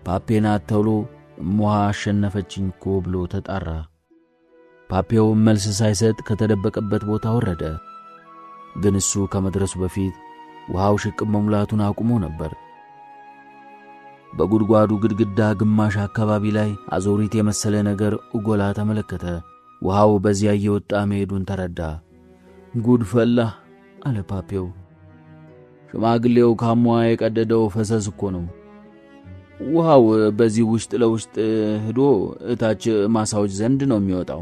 ፓፔና ተውሎ እሟ አሸነፈችኝ እኮ ብሎ ተጣራ። ፓፔው መልስ ሳይሰጥ ከተደበቀበት ቦታ ወረደ። ግን እሱ ከመድረሱ በፊት ውሃው ሽቅብ መሙላቱን አቁሞ ነበር። በጉድጓዱ ግድግዳ ግማሽ አካባቢ ላይ አዞሪት የመሰለ ነገር ኡጎላ ተመለከተ። ውሃው በዚያ እየወጣ መሄዱን ተረዳ። ጉድ ፈላ አለ ፓፔው። ሽማግሌው ካሟ የቀደደው ፈሰስ እኮ ነው። ውሃው በዚህ ውስጥ ለውስጥ ሄዶ እታች ማሳዎች ዘንድ ነው የሚወጣው።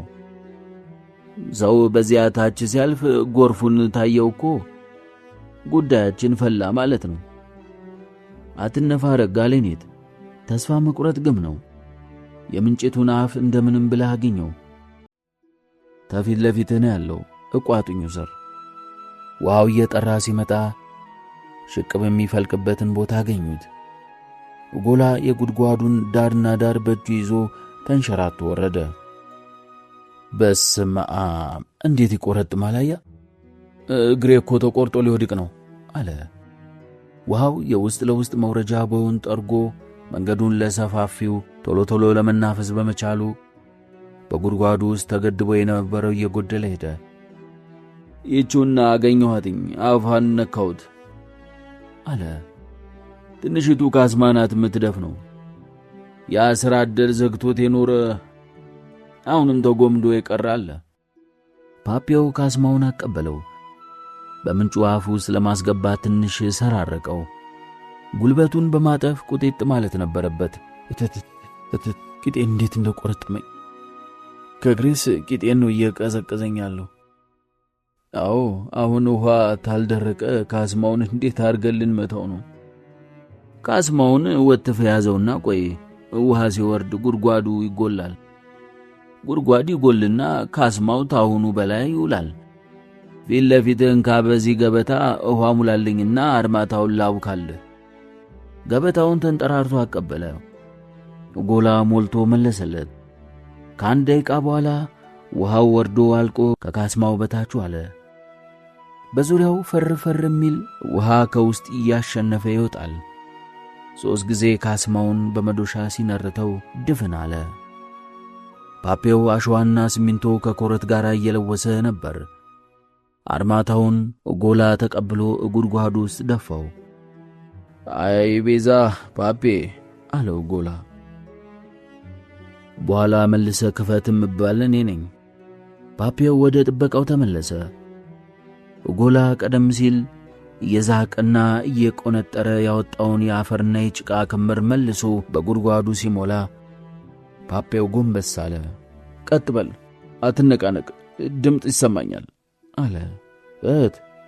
ሰው በዚያ ታች ሲያልፍ ጎርፉን ታየው እኮ። ጉዳያችን ፈላ ማለት ነው። አትነፋረቅ ጋሌኔት፣ ተስፋ መቁረጥ ግም ነው። የምንጭቱን አፍ እንደምንም ብለህ አግኘው። ተፊት ለፊትህ ነው ያለው እቋጥኙ ስር። ውሃው እየጠራ ሲመጣ ሽቅብ የሚፈልቅበትን ቦታ አገኙት። ኡጎላ የጉድጓዱን ዳርና ዳር በእጁ ይዞ ተንሸራቶ ወረደ። በስመ አብ! እንዴት ይቆረጥማል! አያ እግሬ እኮ ተቆርጦ ሊወድቅ ነው አለ። ውሃው የውስጥ ለውስጥ መውረጃ ቦዩን ጠርጎ መንገዱን ለሰፋፊው ቶሎ ቶሎ ለመናፈስ በመቻሉ በጉድጓዱ ውስጥ ተገድቦ የነበረው እየጎደለ ሄደ። ይቹና አገኘኋትኝ፣ አፋን ነካሁት አለ። ትንሽቱ ካስማናት የምትደፍ ነው። ያ ስራ አደር ዘግቶት የኖረ አሁንም ተጎምዶ የቀረ አለ። ፓፔው ካስማውን አቀበለው። በምንጩ አፍ ውስጥ ለማስገባት ትንሽ ሰራረቀው። ጉልበቱን በማጠፍ ቁጤጥ ማለት ነበረበት። ቂጤ እንዴት እንደቆረጠመኝ! ከግሬስ ቂጤን ነው እየቀዘቀዘኛለሁ። አዎ አሁን ውሃ ታልደረቀ ካስማውን እንዴት አርገልን መተው ነው? ካስማውን ወጥፍ ያዘውና ቆይ፣ ውሃ ሲወርድ ጉድጓዱ ይጎላል። ጉድጓድ ይጎልና ካስማው ታሁኑ በላይ ይውላል። ፊት ለፊትህን በዚህ ገበታ ውሃ ሙላልኝና አርማታውን ላውካለህ። ገበታውን ተንጠራርቶ አቀበለ። ኡጎላ ሞልቶ መለሰለት። ከአንድ ደቂቃ በኋላ ውሃው ወርዶ አልቆ ከካስማው በታች አለ። በዙሪያው ፈር የሚል ውሃ ከውስጥ እያሸነፈ ይወጣል። 3 ጊዜ ካስማውን በመዶሻ ሲነርተው ድፍን አለ። ፓፔው አሸዋና ሲሚንቶ ከኮረት ጋር እየለወሰ ነበር። አርማታውን ኡጎላ ተቀብሎ ጉድጓዱ ውስጥ ደፋው። አይ ቤዛ ፓፔ አለው ኡጎላ። በኋላ መልሰ ክፈትም ባለ እኔ ነኝ። ፓፔው ወደ ጥበቃው ተመለሰ። ኡጎላ ቀደም ሲል እየዛቀና እየቆነጠረ ያወጣውን የአፈርና የጭቃ ክምር መልሶ በጉድጓዱ ሲሞላ ፓፔው ጎንበስ አለ። ቀጥ በል አትነቃነቅ፣ ድምፅ ይሰማኛል አለ።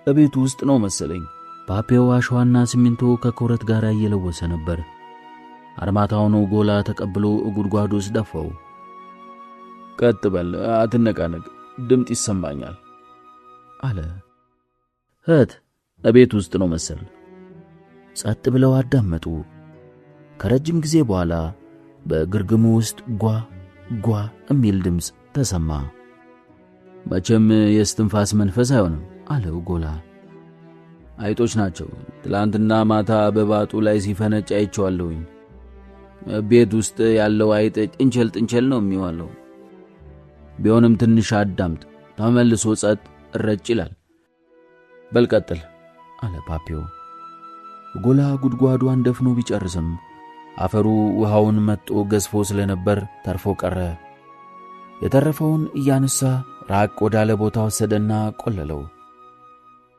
እቤቱ ውስጥ ነው መሰለኝ። ፓፔው አሸዋና ሲሚንቶ ከኮረት ጋር እየለወሰ ነበር። አርማታውን ኡጎላ ተቀብሎ ጉድጓዱ ውስጥ ደፋው። ቀጥ በል አትነቃነቅ፣ ድምፅ ይሰማኛል አለ። እቤት ውስጥ ነው መሰል። ጸጥ ብለው አዳመጡ። ከረጅም ጊዜ በኋላ በግርግሙ ውስጥ ጓ ጓ የሚል ድምፅ ተሰማ። መቼም የስትንፋስ መንፈስ አይሆንም አለ ኡጎላ። አይጦች ናቸው። ትላንትና ማታ በባጡ ላይ ሲፈነጭ አይቼዋለሁኝ። ቤት ውስጥ ያለው አይጥ ጥንቸል ነው የሚዋለው። ቢሆንም ትንሽ አዳምጥ፣ ተመልሶ ጸጥ እረጭ ይላል። በልቀጥል አለ ፓፔው። ኡጎላ ጉድጓዷን ደፍኖ ቢጨርስም አፈሩ ውሃውን መጦ ገዝፎ ስለነበር ተርፎ ቀረ። የተረፈውን እያነሳ ራቅ ወዳለ ቦታ ወሰደና ቆለለው።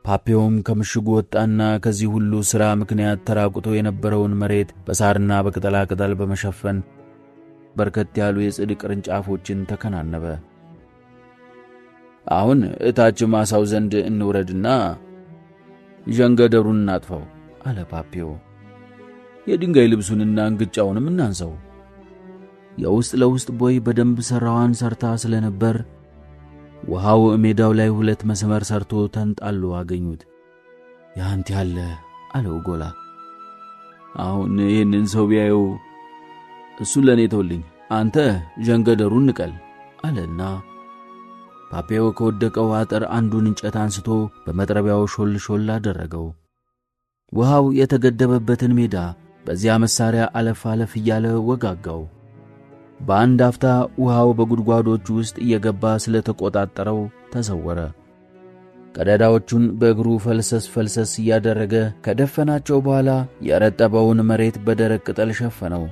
ፓፔውም ከምሽጉ ወጣና ከዚህ ሁሉ ሥራ ምክንያት ተራቁቶ የነበረውን መሬት በሳርና በቅጠላ ቅጠል በመሸፈን በርከት ያሉ የጽድ ቅርንጫፎችን ተከናነበ። አሁን እታች ማሳው ዘንድ እንውረድና ጀንገደሩን እናጥፋው አለ ፓፔው። የድንጋይ ልብሱንና እንግጫውንም እናንሳው። የውስጥ ለውስጥ ቦይ በደንብ ሠራዋን ሰርታ ስለነበር ውሃው ሜዳው ላይ 2 መስመር ሰርቶ ተንጣሎ አገኙት። ያንተ ያለ አለው ጎላ። አሁን ይህንን ሰው ቢያየው እሱን ለእኔ ተውልኝ፣ አንተ ዠንገደሩን ንቀል አለና ፓፔው ከወደቀው አጥር አንዱን እንጨት አንስቶ በመጥረቢያው ሾል አደረገው። ውሃው የተገደበበትን ሜዳ በዚያ መሳሪያ አለፍ እያለ ወጋጋው። በአንድ አፍታ ውሃው በጉድጓዶቹ ውስጥ እየገባ ስለተቆጣጠረው ተሰወረ። ቀዳዳዎቹን በእግሩ ፈልሰስ እያደረገ ከደፈናቸው በኋላ የረጠበውን መሬት በደረቅ ቅጠል ሸፈነው።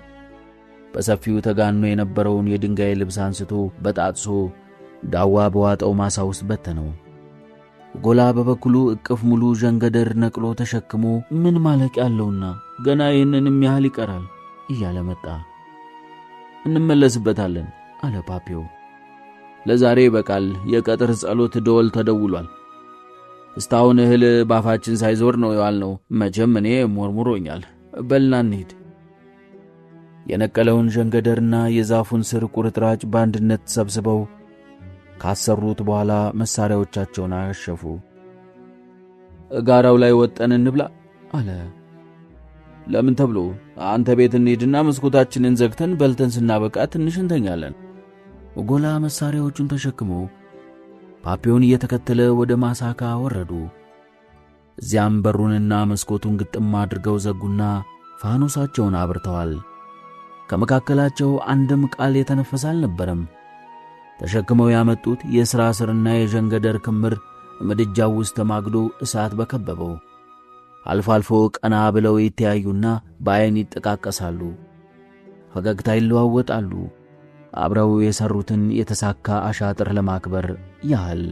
በሰፊው ተጋኖ የነበረውን የድንጋይ ልብስ አንስቶ በጣጥሶ ዳዋ በዋጠው ማሳ ውስጥ በተነው። ጎላ በበኩሉ እቅፍ ሙሉ ዠንገደር ነቅሎ ተሸክሞ ምን ማለቅ ያለውና ገና ይህንንም ያህል ይቀራል እያለ መጣ። እንመለስበታለን አለ ፓፔው። ለዛሬ በቃል የቀጥር ጸሎት ደወል ተደውሏል። እስታሁን እህል ባፋችን ሳይዞር ነው የዋልነው። መቼም እኔ ሞርሙሮኛል። በልና እንሂድ። የነቀለውን ዠንገደርና የዛፉን ስር ቁርጥራጭ በአንድነት ሰብስበው ካሰሩት በኋላ መሳሪያዎቻቸውን አሸፉ። ጋራው ላይ ወጠን እንብላ አለ። ለምን ተብሎ? አንተ ቤት እንሂድና መስኮታችንን ዘግተን በልተን ስናበቃ ትንሽ እንተኛለን። ጎላ መሳሪያዎቹን ተሸክሞ ፓፔውን እየተከተለ ወደ ማሳካ ወረዱ። እዚያም በሩንና መስኮቱን ግጥም አድርገው ዘጉና ፋኖሳቸውን አብርተዋል። ከመካከላቸው አንድም ቃል የተነፈሰ አልነበረም። ተሸክመው ያመጡት የሥራ ስርና የዠንገደር ክምር ምድጃው ውስጥ ተማግዶ እሳት በከበበው። አልፎ አልፎ ቀና ብለው ይተያዩና በዓይን ይጠቃቀሳሉ፣ ፈገግታ ይለዋወጣሉ። አብረው የሰሩትን የተሳካ አሻጥር ለማክበር ያህል